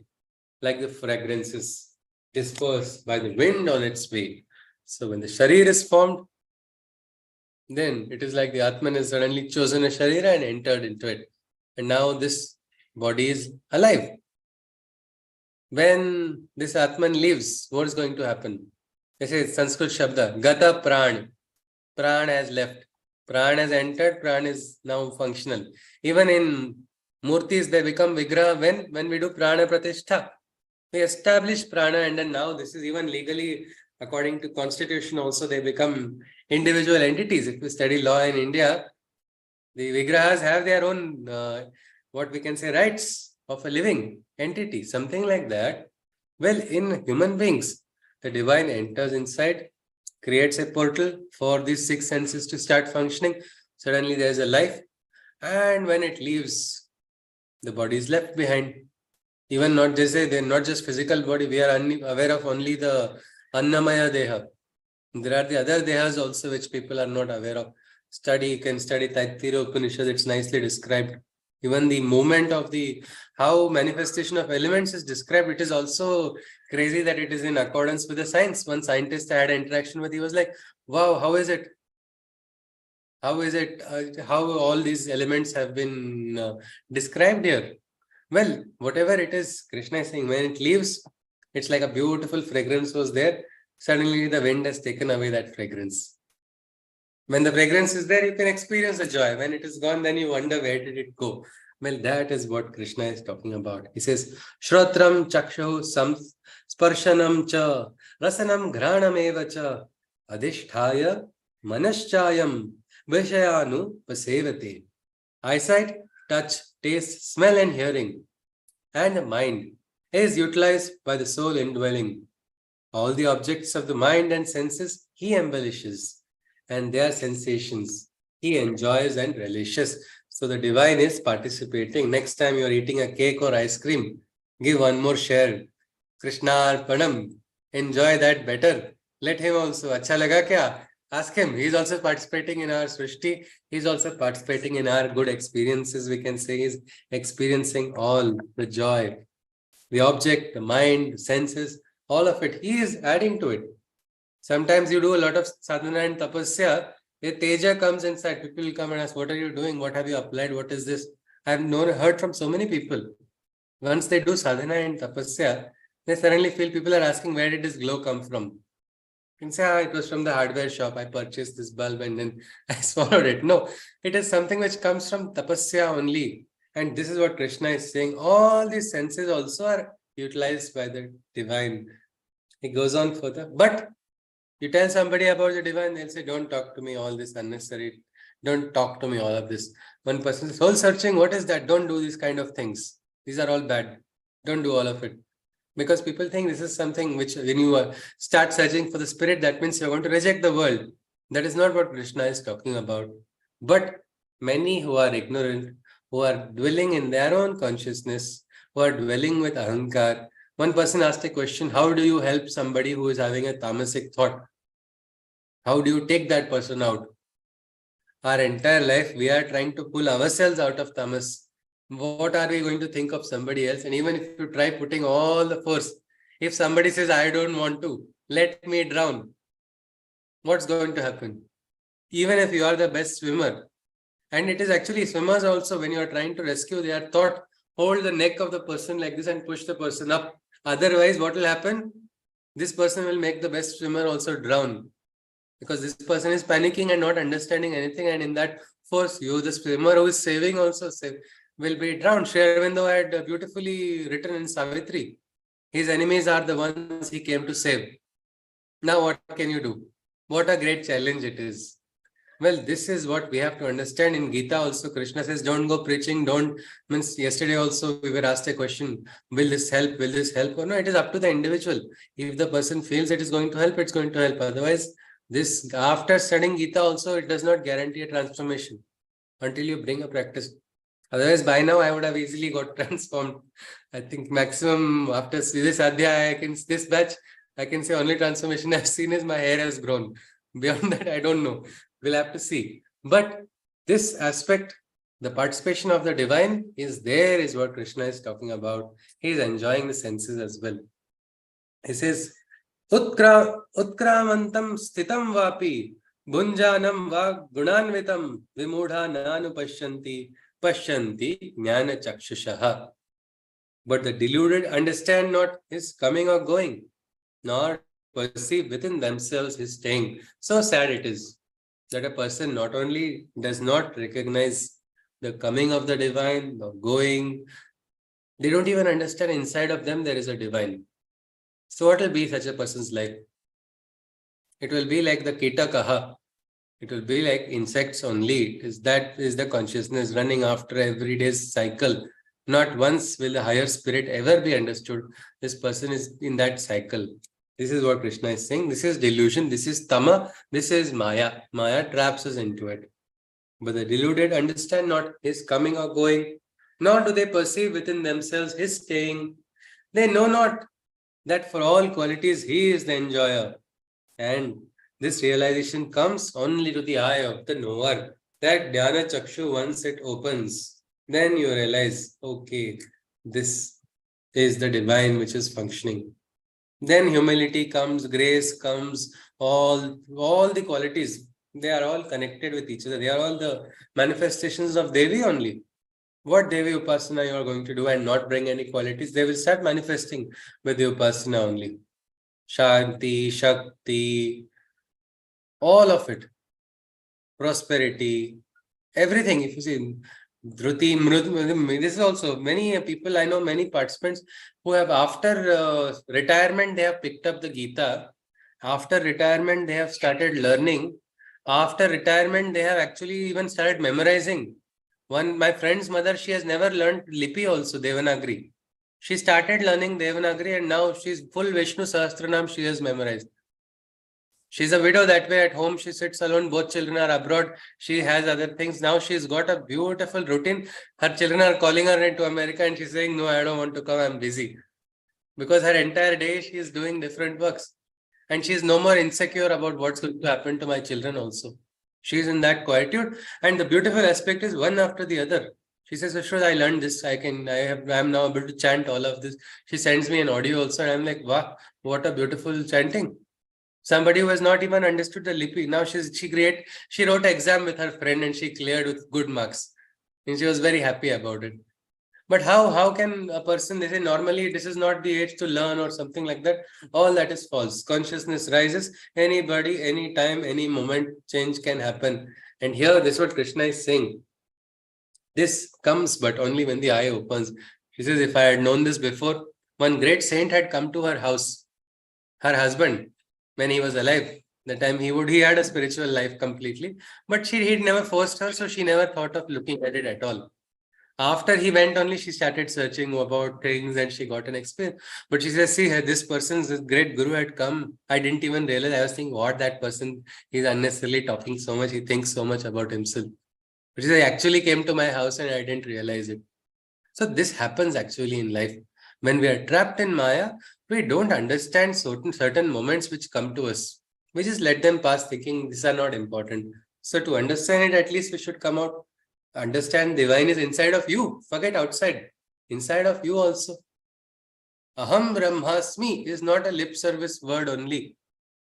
like the fragrances dispersed by the wind on its way. So when the sharir is formed, then it is like the Atman has suddenly chosen a sharira and entered into it. And now this body is alive. When this Atman leaves, what is going to happen? This is Sanskrit Shabda, Gata Pran. Pran has left. Pran has entered, Pran is now functional. Even in Murtis, they become Vigraha when we do Prana Pratishtha. We establish Prana, and then now this is even legally, according to Constitution also, they become individual entities. If you study law in India, the Vigrahas have their own, what we can say, rights of a living entity, something like that. Well, in human beings, the divine enters inside, creates a portal for these six senses to start functioning. Suddenly there is a life, and when it leaves, the body is left behind. Even not just they're not just physical body, we are aware of only the Annamaya Deha. There are the other Dehas also which people are not aware of. You can study Taittiriya Upanishad, it's nicely described. Even the movement of how manifestation of elements is described, it is also crazy that it is in accordance with the science. One scientist I had an interaction with, he was like, wow, how is it? How all these elements have been described here? Well, whatever it is, Krishna is saying, when it leaves, it's like a beautiful fragrance was there. Suddenly the wind has taken away that fragrance. When the fragrance is there, you can experience the joy. When it is gone, then you wonder, where did it go? Well, that is what Krishna is talking about. He says, Shrotram chakshu sparshanam cha rasanam ghranam eva cha adhisthaya manaschayam vishayanu pasevate. Eyesight, touch, taste, smell and hearing, and the mind is utilized by the soul indwelling. All the objects of the mind and senses he embellishes, and their sensations he enjoys and relishes. So the divine is participating. Next time you are eating a cake or ice cream, give one more share. Krishna Arpanam. Enjoy that better. Let him also. Acha laga kya? Ask him. He is also participating in our Srishti. He is also participating in our good experiences. We can say he is experiencing all the joy, the object, the mind, the senses, all of it. He is adding to it. Sometimes you do a lot of sadhana and tapasya. A teja comes inside. People will come and ask, what are you doing? What have you applied? What is this? I have heard from so many people. Once they do sadhana and tapasya, they suddenly feel people are asking, where did this glow come from? You can say, it was from the hardware shop. I purchased this bulb and then I swallowed it. No, it is something which comes from tapasya only. And this is what Krishna is saying. All these senses also are utilized by the divine. He goes on further. But you tell somebody about the divine, they'll say, don't talk to me all this unnecessary. Don't talk to me all of this. One person says, soul searching, what is that? Don't do these kind of things. These are all bad. Don't do all of it. Because people think this is something which when you start searching for the spirit, that means you're going to reject the world. That is not what Krishna is talking about. But many who are ignorant, who are dwelling in their own consciousness, who are dwelling with ahankar. One person asked a question, how do you help somebody who is having a tamasic thought? How do you take that person out? Our entire life, we are trying to pull ourselves out of tamas. What are we going to think of somebody else? And even if you try putting all the force, if somebody says, I don't want to, let me drown, what's going to happen? Even if you are the best swimmer, and it is actually swimmers also, when you are trying to rescue, they are taught hold the neck of the person like this and push the person up. Otherwise, what will happen? This person will make the best swimmer also drown. Because this person is panicking and not understanding anything, and in that force, you, the swimmer who is saving also will be drowned. Sri Aurobindo had beautifully written in Savitri, his enemies are the ones he came to save. Now what can you do? What a great challenge it is. Well, this is what we have to understand. In Gita also, Krishna says, don't go preaching, means yesterday also we were asked a question, will this help, will this help? Or no, it is up to the individual. If the person feels it is going to help, it's going to help. Otherwise, this, after studying Gita also, it does not guarantee a transformation until you bring a practice. Otherwise, by now I would have easily got transformed. I think maximum after this Adhyaya, this batch, I can say only transformation I've seen is my hair has grown. Beyond that, I don't know. We'll have to see. But this aspect, the participation of the divine is there, is what Krishna is talking about. He is enjoying the senses as well. He says, Utkramantam sthitam vapi bunjanam va gunanvitam vimudha nanu pashyanti jnana chakshushaha. But the deluded understand not his coming or going, nor perceive within themselves his staying. So sad it is that a person not only does not recognize the coming of the divine, the going, they don't even understand inside of them there is a divine. So what will be such a person's life? It will be like the Kitakaha. It will be like insects only. That is the consciousness running after every day's cycle. Not once will the higher spirit ever be understood. This person is in that cycle. This is what Krishna is saying. This is delusion. This is tama. This is maya. Maya traps us into it. But the deluded understand not his coming or going, nor do they perceive within themselves his staying. They know not that for all qualities he is the enjoyer. And this realization comes only to the eye of the knower. That dhyana chakshu, once it opens, then you realize, okay, this is the divine which is functioning. Then humility comes, grace comes, all the qualities, they are all connected with each other. They are all the manifestations of Devi only. What Devi Upasana you are going to do and not bring any qualities, they will start manifesting with the Upasana only. Shanti, Shakti, all of it. Prosperity, everything. If you see, Dhruti, Mrud, this is also many people, I know many participants who have after retirement, they have picked up the Gita. After retirement, they have started learning. After retirement, they have actually even started memorizing. My friend's mother, she has never learned Lipi also, Devanagari. She started learning Devanagari and now she's full Vishnu Sahasranam she has memorized. She's a widow that way. At home, she sits alone. Both children are abroad. She has other things. Now she's got a beautiful routine. Her children are calling her into America and she's saying, no, I don't want to come. I'm busy. Because her entire day, she is doing different works. And she's no more insecure about what's going to happen to my children also. She's in that quietude. And the beautiful aspect is one after the other. She says, Ashwad, I learned this. I'm now able to chant all of this. She sends me an audio also. And I'm like, wow, what a beautiful chanting. Somebody who has not even understood the Lipi. Now she wrote an exam with her friend and she cleared with good marks. And she was very happy about it. But how can a person, they say normally this is not the age to learn or something like that. All that is false. Consciousness rises. Anybody, anytime, any moment, change can happen. And here, this is what Krishna is saying. This comes but only when the eye opens. She says, if I had known this before, one great saint had come to her house. Her husband, when he was alive, the time he had a spiritual life completely, but he'd never forced her, so she never thought of looking at it at all. After he went only, she started searching about things and she got an experience. But she says, see, this great guru had come. I didn't even realize. I was thinking, what that person is unnecessarily talking so much. He thinks so much about himself. But she said, I actually came to my house and I didn't realize it. So this happens actually in life. When we are trapped in Maya, we don't understand certain moments which come to us. We just let them pass thinking these are not important. So to understand it, at least we should come out, understand divine is inside of you. Forget outside. Inside of you also. Aham Brahmasmi is not a lip service word only.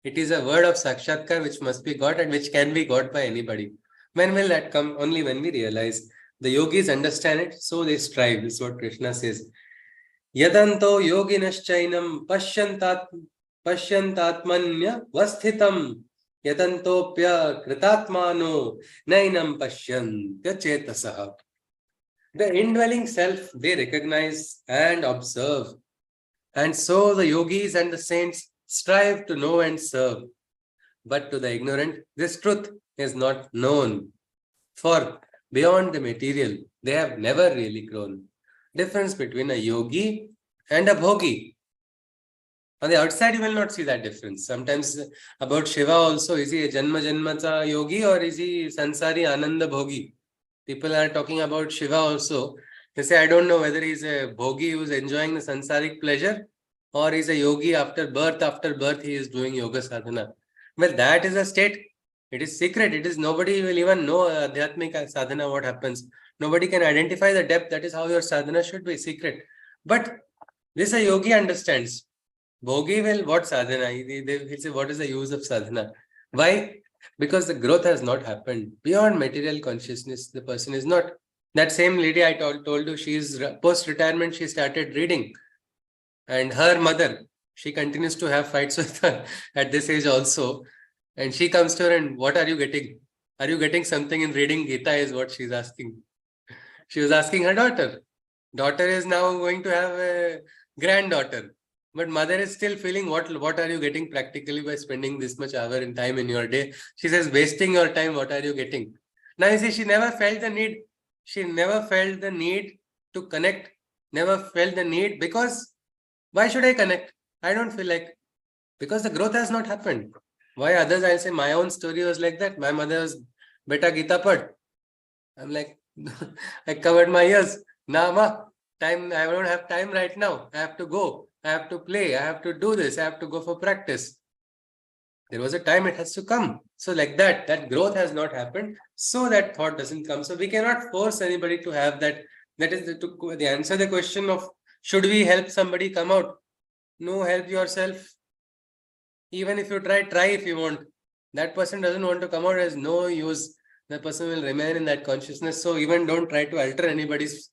It is a word of Sakshatkar which must be got and which can be got by anybody. When will that come? Only when we realize The yogis understand it, so they strive. This is what Krishna says. Yadanto yoginaschainam pashyantatmanya vasthitam yadantopya kritatmano nainam pashyantya chetasaha. The indwelling self, they recognize and observe. And so the yogis and the saints strive to know and serve. But to the ignorant, this truth is not known. For beyond the material, they have never really grown. Difference between a yogi and a bhogi. On the outside, you will not see that difference. Sometimes about Shiva also, is he a Janma Janmata yogi or is he Sansari Ananda bhogi? People are talking about Shiva also. They say, I don't know whether he's a bhogi who's enjoying the sansaric pleasure or he's a yogi after birth he is doing yoga sadhana. Well, that is a state. It is secret. It is nobody will even know Adhyatmika sadhana, what happens. Nobody can identify the depth. That is how your sadhana should be, secret. But this a yogi understands. Bhogi will, what sadhana? He'll say, what is the use of sadhana? Why? Because the growth has not happened. Beyond material consciousness, the person is not. That same lady I told you, she is post-retirement, she started reading. And her mother, she continues to have fights with her at this age also. And she comes to her and, what are you getting? Are you getting something in reading Gita is what she's asking. She was asking her daughter. Daughter is now going to have a granddaughter. But mother is still feeling, what are you getting practically by spending this much hour in time in your day? She says, wasting your time, what are you getting? Now you see, she never felt the need. She never felt the need to connect. Never felt the need because why should I connect? I don't feel like. Because the growth has not happened. Why others, I'll say my own story was like that. My mother was, Beta Gita pad. I'm like, I covered my ears. Nah, ma, time, I don't have time right now. I have to go. I have to play. I have to do this. I have to go for practice. There was a time it has to come. So like that growth has not happened. So that thought doesn't come. So we cannot force anybody to have that. That is the answer the question of, should we help somebody come out? No, help yourself. Even if you try if you want. That person doesn't want to come out, has no use. The person will remain in that consciousness. So even don't try to alter anybody's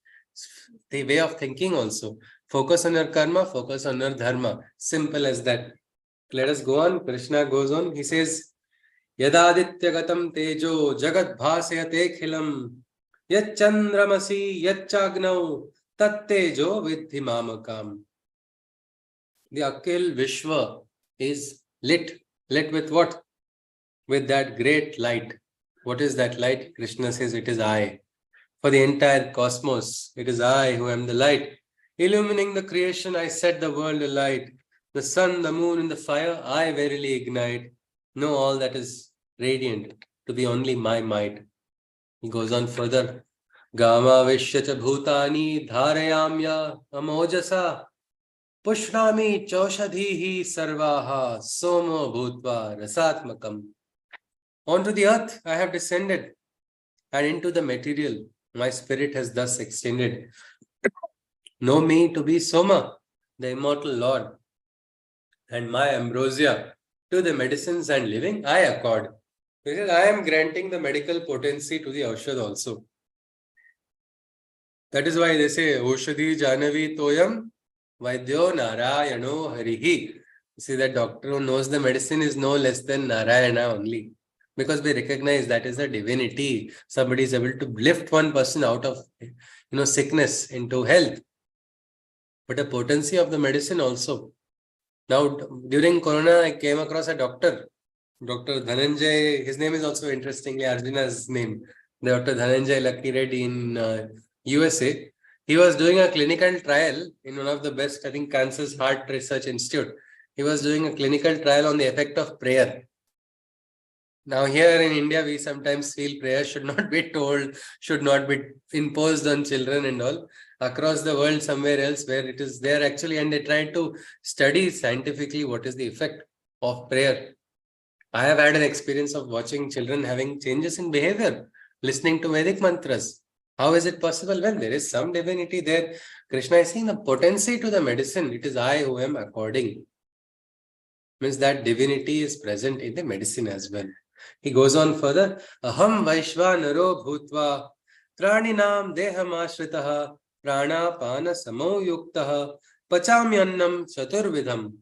the way of thinking also. Focus on your karma, focus on your dharma. Simple as that. Let us go on. Krishna goes on. He says, Yadaditya gatam tejo jagat bhasayate khilam yat chandramasi yat chagnau tat tejo vidhi mamakam. The Akhil Vishwa is lit. Lit with what? With that great light. What is that light? Krishna says, it is I. For the entire cosmos, it is I who am the light. Illumining the creation, I set the world alight. The sun, the moon, and the fire, I verily ignite. Know all that is radiant to be only my might. He goes on further. Gama vishyacha bhutani dharayamya amojasa pushnami chaushadhihi sarvaha somo bhutva rasatmakam. Onto the earth I have descended, and into the material my spirit has thus extended. Know me to be Soma, the immortal Lord, and my ambrosia to the medicines and living I accord. Because I am granting the medical potency to the Aushad also. That is why they say, Oshadhi Janavi Toyam Vaidyo Narayano Harihi. You see, that doctor who knows the medicine is no less than Narayana only. Because we recognize that is a divinity. Somebody is able to lift one person out of sickness into health. But the potency of the medicine also. Now, during Corona, I came across a doctor, Dr. Dhananjay. His name is also interestingly Arjuna's name. Dr. Dhananjay Lucky Reddy in USA. He was doing a clinical trial in one of the best, I think, Cancer's Heart Research Institute. He was doing a clinical trial on the effect of prayer. Now here in India, we sometimes feel prayer should not be told, should not be imposed on children and all. Across the world, somewhere else where it is there actually, and they try to study scientifically what is the effect of prayer. I have had an experience of watching children having changes in behavior, listening to Vedic mantras. How is it possible? Well, there is some divinity there. Krishna is saying the potency to the medicine, it is I who am according. Means that divinity is present in the medicine as well. He goes on further. Aham Vaishvanaro Bhutva Praninam deham ashritaha pranapana samo yuktaha pachamyannam chaturvidham.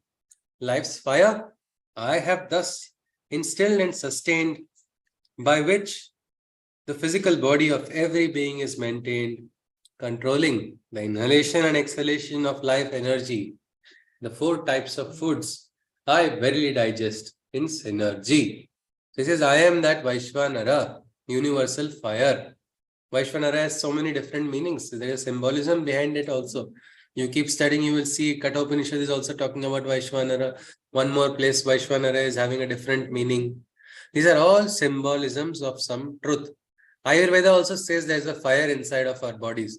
Life's fire I have thus instilled and sustained, by which the physical body of every being is maintained, controlling the inhalation and exhalation of life energy. The 4 types of foods I verily digest in synergy. This is I am that Vaishvanara, universal fire. Vaishvanara has so many different meanings. There is symbolism behind it also. You keep studying, you will see Katha Upanishad is also talking about Vaishvanara. One more place, Vaishvanara is having a different meaning. These are all symbolisms of some truth. Ayurveda also says there is a fire inside of our bodies.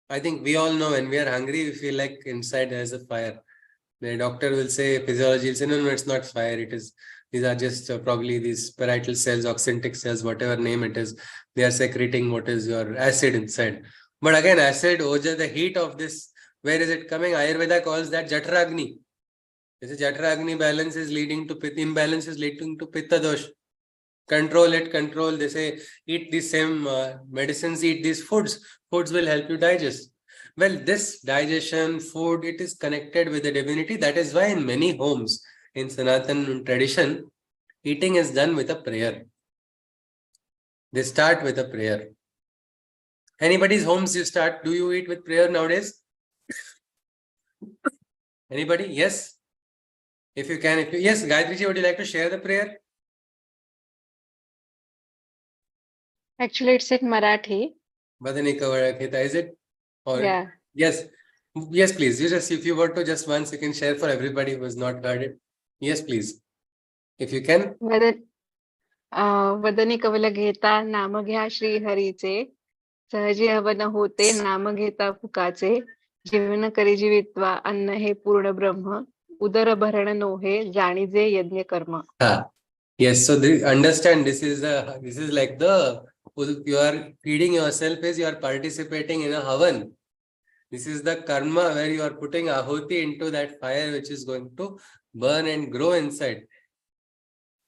I think we all know when we are hungry, we feel like inside there is a fire. The doctor will say, physiology will say, no, it's not fire. It is, these are just probably these parietal cells, oxyntic cells, whatever name it is. They are secreting what is your acid inside. But again, acid, oja, the heat of this, where is it coming? Ayurveda calls that Jatragni. This is Jatragni balance is leading to Pitta, imbalance is leading to Pitta dosh. Control it, control. They say, eat these same medicines, eat these foods. Foods will help you digest. Well, this digestion, food, it is connected with the divinity. That is why in many homes, in Sanatan tradition, eating is done with a prayer. They start with a prayer. Anybody's homes you start, do you eat with prayer nowadays? Anybody? Yes? If you can, yes, Gayatri, would you like to share the prayer? Actually, it's in Marathi. Bhadanika Varakita, is it? Or Yeah. Yes. Yes, please. You just, if you want to just 1 second share for everybody who has not heard it. Yes, please. If you can. वदनी कवल घेता नाम घ्या श्री हरीचे सहजी हवन होते नाम घेता फुकाचे जीवन करी जीवित्वा अन्न हे पूर्ण ब्रह्म उदर भरण नोहे जाणीजे यज्ञ कर्म. Yes, so understand this is like the, you are feeding yourself as you are participating in a havan. This is the karma where you are putting ahuti into that fire which is going to burn and grow inside.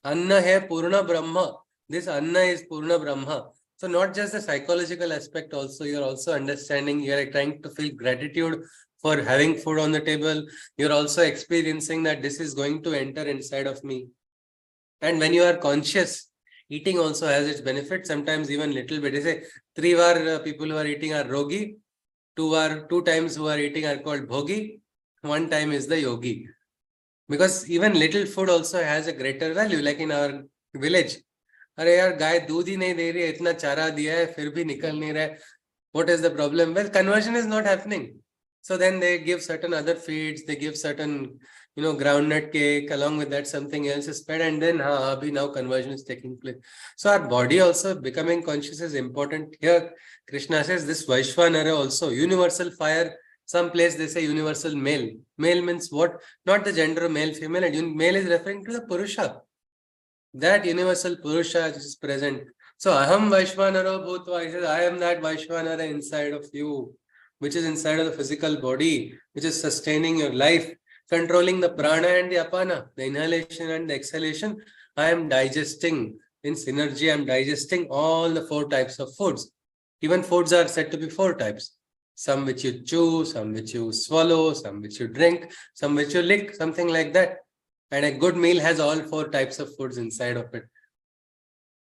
Anna hai Purna Brahma. This Anna is Purna Brahma. So not just the psychological aspect also, you are also understanding, you are trying to feel gratitude for having food on the table. You are also experiencing that this is going to enter inside of me. And when you are conscious, eating also has its benefits, sometimes even little bit. They say 3 people who are eating are rogi, 2 times who are eating are called bhogi, 1 time is the yogi. Because even little food also has a greater value, like in our village. अरे यार गाय दूध ही नहीं दे रही है, इतना चारा दिया है फिर भी निकल नहीं रहा है. What is the problem? Well, conversion is not happening. So then they give certain other feeds, they give certain, groundnut cake, along with that something else is fed, and then now conversion is taking place. So our body also becoming conscious is important. Here Krishna says this Vaishvanara also, universal fire. Some place they say universal male. Male means what? Not the gender male, female. And male is referring to the Purusha. That universal Purusha which is present. So Aham Vaishvanara Bhutva, he says, I am that Vaishvanara inside of you, which is inside of the physical body, which is sustaining your life, controlling the prana and the apana, the inhalation and the exhalation. I am digesting in synergy. I am digesting all the 4 types of foods. Even foods are said to be 4 types. Some which you chew, some which you swallow, some which you drink, some which you lick, something like that. And a good meal has all 4 types of foods inside of it.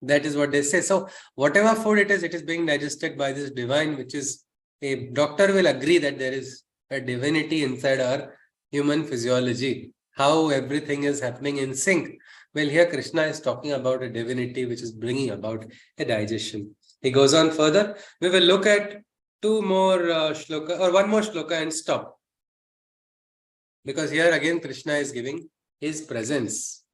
That is what they say. So whatever food it is being digested by this divine, which is, a doctor will agree that there is a divinity inside our human physiology. How everything is happening in sync. Well, here Krishna is talking about a divinity which is bringing about a digestion. He goes on further. We will look at 2 more shloka, or 1 more shloka and stop. Because here again Krishna is giving his presence.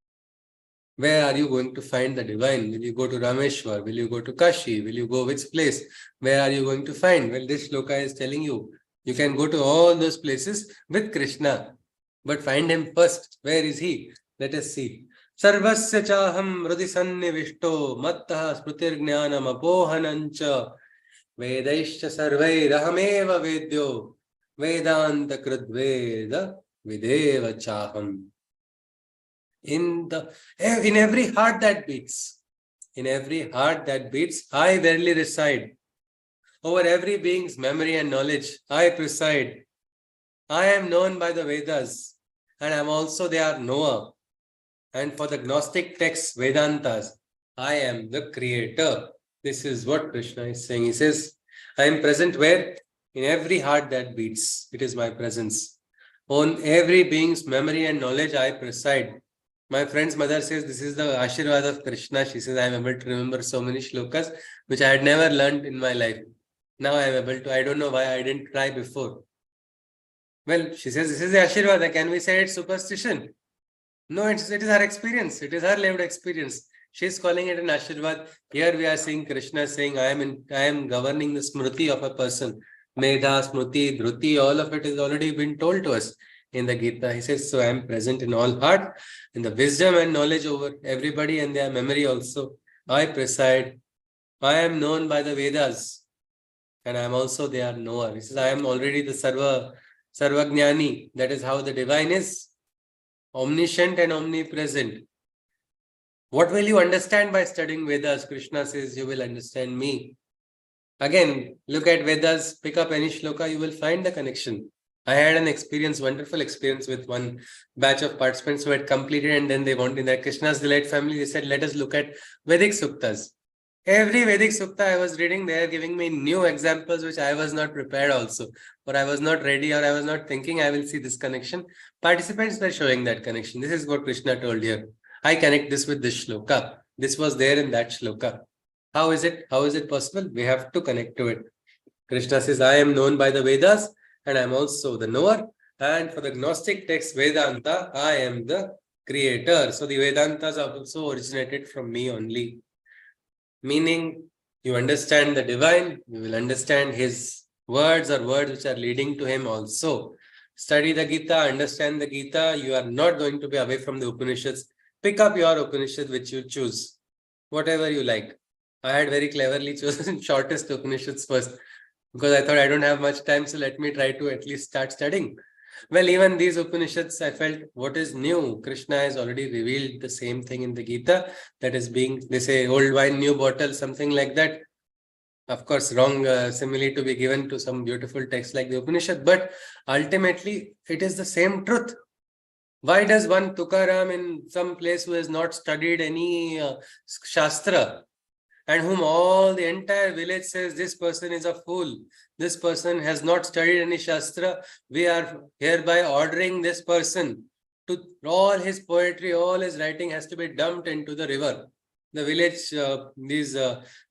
Where are you going to find the divine? Will you go to Rameshwar? Will you go to Kashi? Will you go which place? Where are you going to find? Well, this shloka is telling you, you can go to all those places with Krishna. But find him first. Where is he? Let us see. Sarvasya chaham rudhi sannivishto mattah smrutir jnanam apohanancha vedaischa sarvai rahameva vedyo vedanta kridveda videva chaham. In every heart that beats, In every heart that beats, I verily reside. Over every being's memory and knowledge, I preside. I am known by the Vedas, and I am also their knower. And for the Gnostic texts, Vedantas, I am the creator. This is what Krishna is saying. He says, I am present where? In every heart that beats. It is my presence. On every being's memory and knowledge, I preside. My friend's mother says, this is the Ashirvad of Krishna. She says, I am able to remember so many shlokas, which I had never learned in my life. Now I am able to. I don't know why I didn't try before. Well, she says, this is the Ashirvad. Can we say it's superstition? No, it is her experience. It is her lived experience. She is calling it an Ashirvad. Here we are seeing Krishna saying, I am governing the smriti of a person. Medha, smriti, dhruti, all of it has already been told to us in the Gita. He says, so I am present in all heart, in the wisdom and knowledge over everybody and their memory also. I preside. I am known by the Vedas, and I am also their knower. He says, I am already the Sarvajnani. That is how the divine is. Omniscient and omnipresent. What will you understand by studying Vedas? Krishna says, you will understand me. Again, look at Vedas, pick up any shloka, you will find the connection. I had an experience, wonderful experience with one batch of participants who had completed, and then they wanted, in the Krishna's Delight family, they said, let us look at Vedic Suktas. Every Vedic Sukta I was reading, they are giving me new examples which I was not prepared also, or I was not ready, or I was not thinking I will see this connection. Participants were showing that connection. This is what Krishna told here. I connect this with this shloka. This was there in that shloka. How is it? How is it possible? We have to connect to it. Krishna says, I am known by the Vedas, and I am also the knower. And for the Gnostic text Vedanta, I am the creator. So the Vedantas are also originated from me only. Meaning, you understand the divine, you will understand his words or words which are leading to him also. Study the Gita, understand the Gita. You are not going to be away from the Upanishads. Pick up your Upanishad which you choose, whatever you like. I had very cleverly chosen shortest Upanishads first because I thought I don't have much time, so let me try to at least start studying. Well, even these Upanishads, I felt, what is new? Krishna has already revealed the same thing in the Gita. That is being, they say, old wine, new bottle, something like that. Of course, wrong simile to be given to some beautiful text like the Upanishad. But ultimately, it is the same truth. Why does one Tukaram in some place who has not studied any Shastra, and whom all the entire village says this person is a fool, this person has not studied any Shastra, we are hereby ordering this person to, all his poetry, all his writing has to be dumped into the river. The village,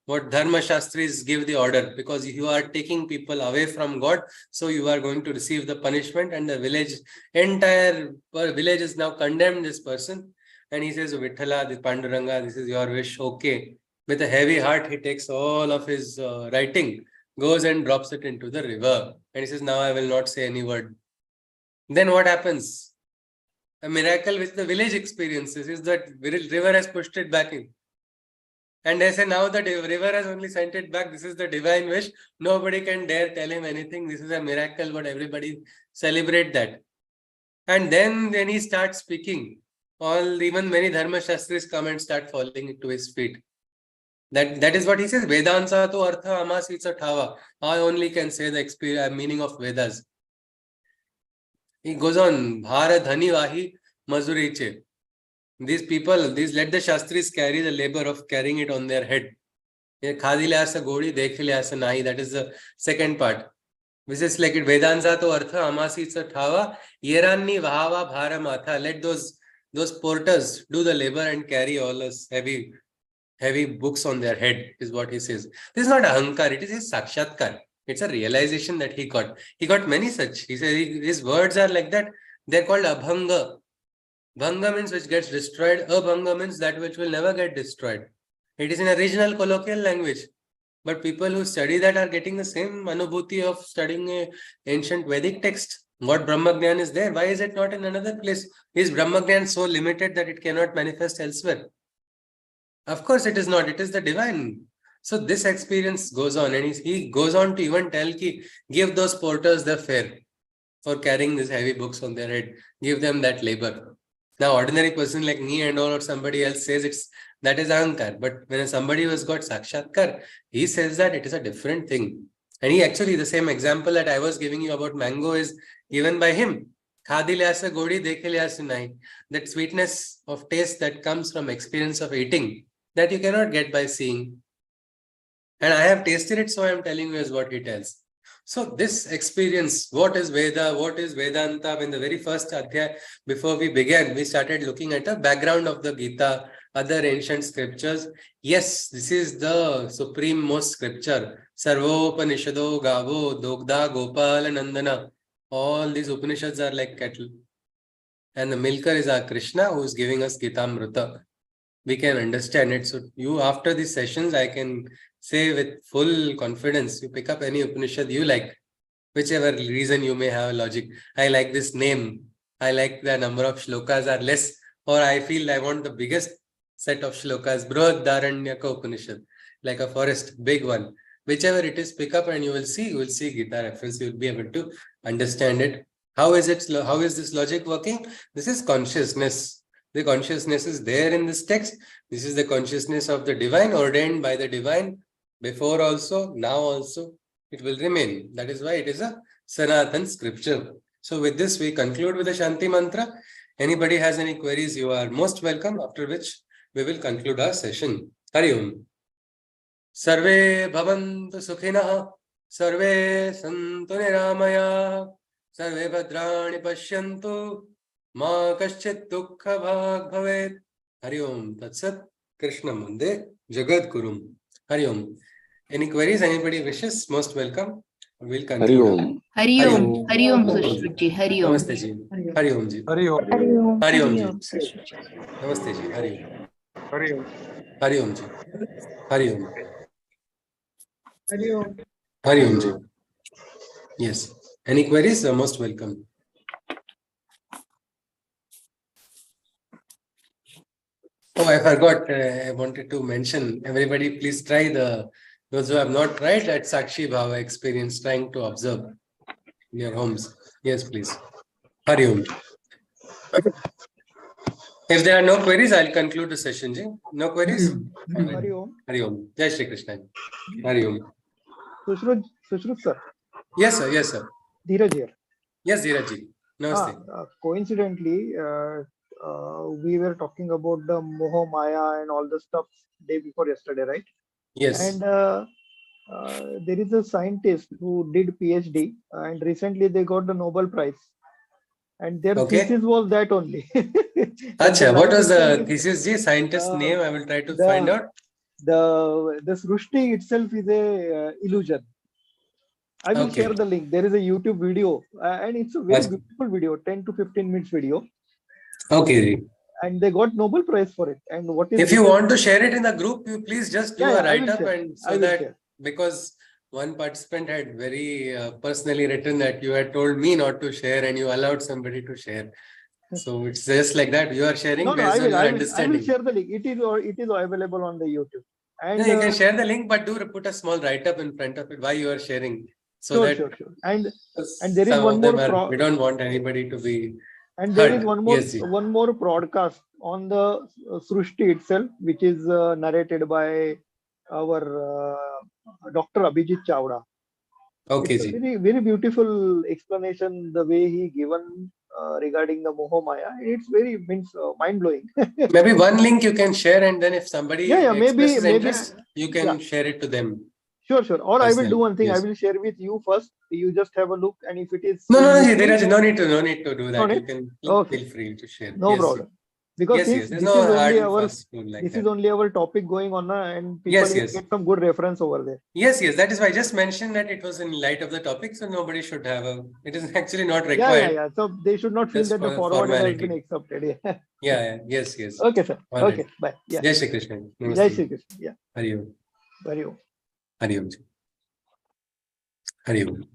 what Dharma Shastris give the order, because you are taking people away from God, so you are going to receive the punishment, and the village, entire village is now condemned this person. And he says, Vithala, the Panduranga, this is your wish, okay. With a heavy heart, he takes all of his writing, goes and drops it into the river. And he says, now I will not say any word. Then what happens? A miracle which the village experiences is that river has pushed it back in. And they say, now the river has only sent it back. This is the divine wish. Nobody can dare tell him anything. This is a miracle, but everybody celebrate that. And then he starts speaking. Even many Dharma Shastris come and start falling into his feet. That is what he says. Vedanta to artha amasitsa thava. I only can say the meaning of Vedas. He goes on. Bhara dhani vahi mazuriche. These people, let the Shastris carry the labor of carrying it on their head. Khadile asa godi, dekhile asa nahi. That is the second part. This is like it. Vedanta to artha amasitsa thava. Yeranni vahava bhara matha. Let those porters do the labor and carry all us heavy books on their head, is what he says. This is not ahankar, it is his sakshatkar. It's a realization that he got. He got many such. He says his words are like that. They're called abhanga. Bhanga means which gets destroyed. Abhanga means that which will never get destroyed. It is in a regional colloquial language. But people who study that are getting the same anubhuti of studying an ancient Vedic text. What Brahmagyan is there? Why is it not in another place? Is Brahmagyan so limited that it cannot manifest elsewhere? Of course it is not. It is the divine. So this experience goes on, and he goes on to even tell ki, give those porters the fare for carrying these heavy books on their head. Give them that labor. Now ordinary person like me and all or somebody else says that is Ahankar. But when somebody who has got Sakshatkar, he says that it is a different thing. And he actually, the same example that I was giving you about mango is given by him. Khadilyasa godi dekhilyasa nahi. That sweetness of taste that comes from experience of eating, that you cannot get by seeing. And I have tasted it, so I am telling you is what he tells. So this experience, what is Veda, what is Vedanta? In the very first Adhyaya, before we began, we started looking at the background of the Gita, other ancient scriptures. Yes, this is the supreme most scripture. Sarvopanishado Gavo Dogda Gopala Nandana. All these Upanishads are like cattle. And the milker is our Krishna who is giving us Gita Amrita. We can understand it. So you, after these sessions, I can say with full confidence, you pick up any Upanishad you like, whichever reason you may have a logic. I like this name. I like the number of shlokas are less, or I feel I want the biggest set of shlokas. Brihadharanyaka Upanishad, like a forest, big one. Whichever it is, pick up and you will see Gita reference. You will be able to understand it. How is this logic working? This is consciousness. The consciousness is there in this text. This is the consciousness of the divine, ordained by the divine. Before also, now also, it will remain. That is why it is a Sanatan scripture. So with this, we conclude with the Shanti mantra. Anybody has any queries, you are most welcome, after which we will conclude our session. Hari Om. Sarve bhavantu sukhinah, sarve santu niramaya, sarve bhadrani pashyantu, ma kaschit dukkha bhag bhavet. Hari Om Tatsat Krishna Munde Jagad Kurum. Hari Om. Any queries? Anybody wishes? Most welcome. We'll conclude. Hari Om. Hari Om, Sushruti. Hari Om. Namaste ji. Hari Om ji. Hari Om. Hari Om ji. Namaste ji. Hari Om. Hari Om. Hari Om ji. Hari Om. Hari Om. Hari Om ji. Yes. Any queries? Most welcome. Oh, I forgot. I wanted to mention. Everybody, please try those who have not tried that Sakshi Bhava experience, trying to observe in your homes. Yes, please. Hari Om. If there are no queries, I'll conclude the session. Ji. No queries? Hari Om. Hari Om. Jai Shri Krishna. Hari Om. Sushrut sir. Yes, sir. Yes, sir. Dheeraj here. Yes, Dheeraj ji. Namaste. Coincidentally, we were talking about the Moha Maya and all the stuff day before yesterday, right? Yes. And there is a scientist who did PhD, and recently they got the Nobel Prize. And their thesis was that only. Acha, what was the thesis? Ji? Scientist name? I will try to find out. The Srushti itself is a illusion. I will share the link. There is a YouTube video, and it's a very beautiful video, 10 to 15 minutes video. Okay. And they got Nobel Prize for it. And what is? If you want to share it in the group, you please just do a write-up, and so that share. Because one participant had very personally written that you had told me not to share, and you allowed somebody to share. So it's just like that. You are sharing based on your understanding. I will share the link. It is available on the YouTube. And you can share the link, but do put a small write-up in front of it why you are sharing. So sure. And there is one more. We don't want anybody to be. And there is one more broadcast on the Srushti itself, which is narrated by our Dr. Abhijit Chavda. Okay, it's a very beautiful explanation, the way he given regarding the Moha Maya. It's very mind blowing. Maybe one link you can share, and then if somebody expresses maybe interest, you can share it to them. Sure. Or I will do one thing. I will share with you first. You just have a look, and if it is no need to do that. You can feel free to share. No problem. Because this is only our topic going on, and people get some good reference over there. Yes. That is why I just mentioned that it was in light of the topic, so nobody should have it is actually not required. Yeah. So they should not feel that the forward has been accepted. Yes. Okay, sir. Okay, bye. Jai Shri Krishna. Jai Shri Krishna. Yeah. Hari Om. Hari Om. Hari Om. Hari Om.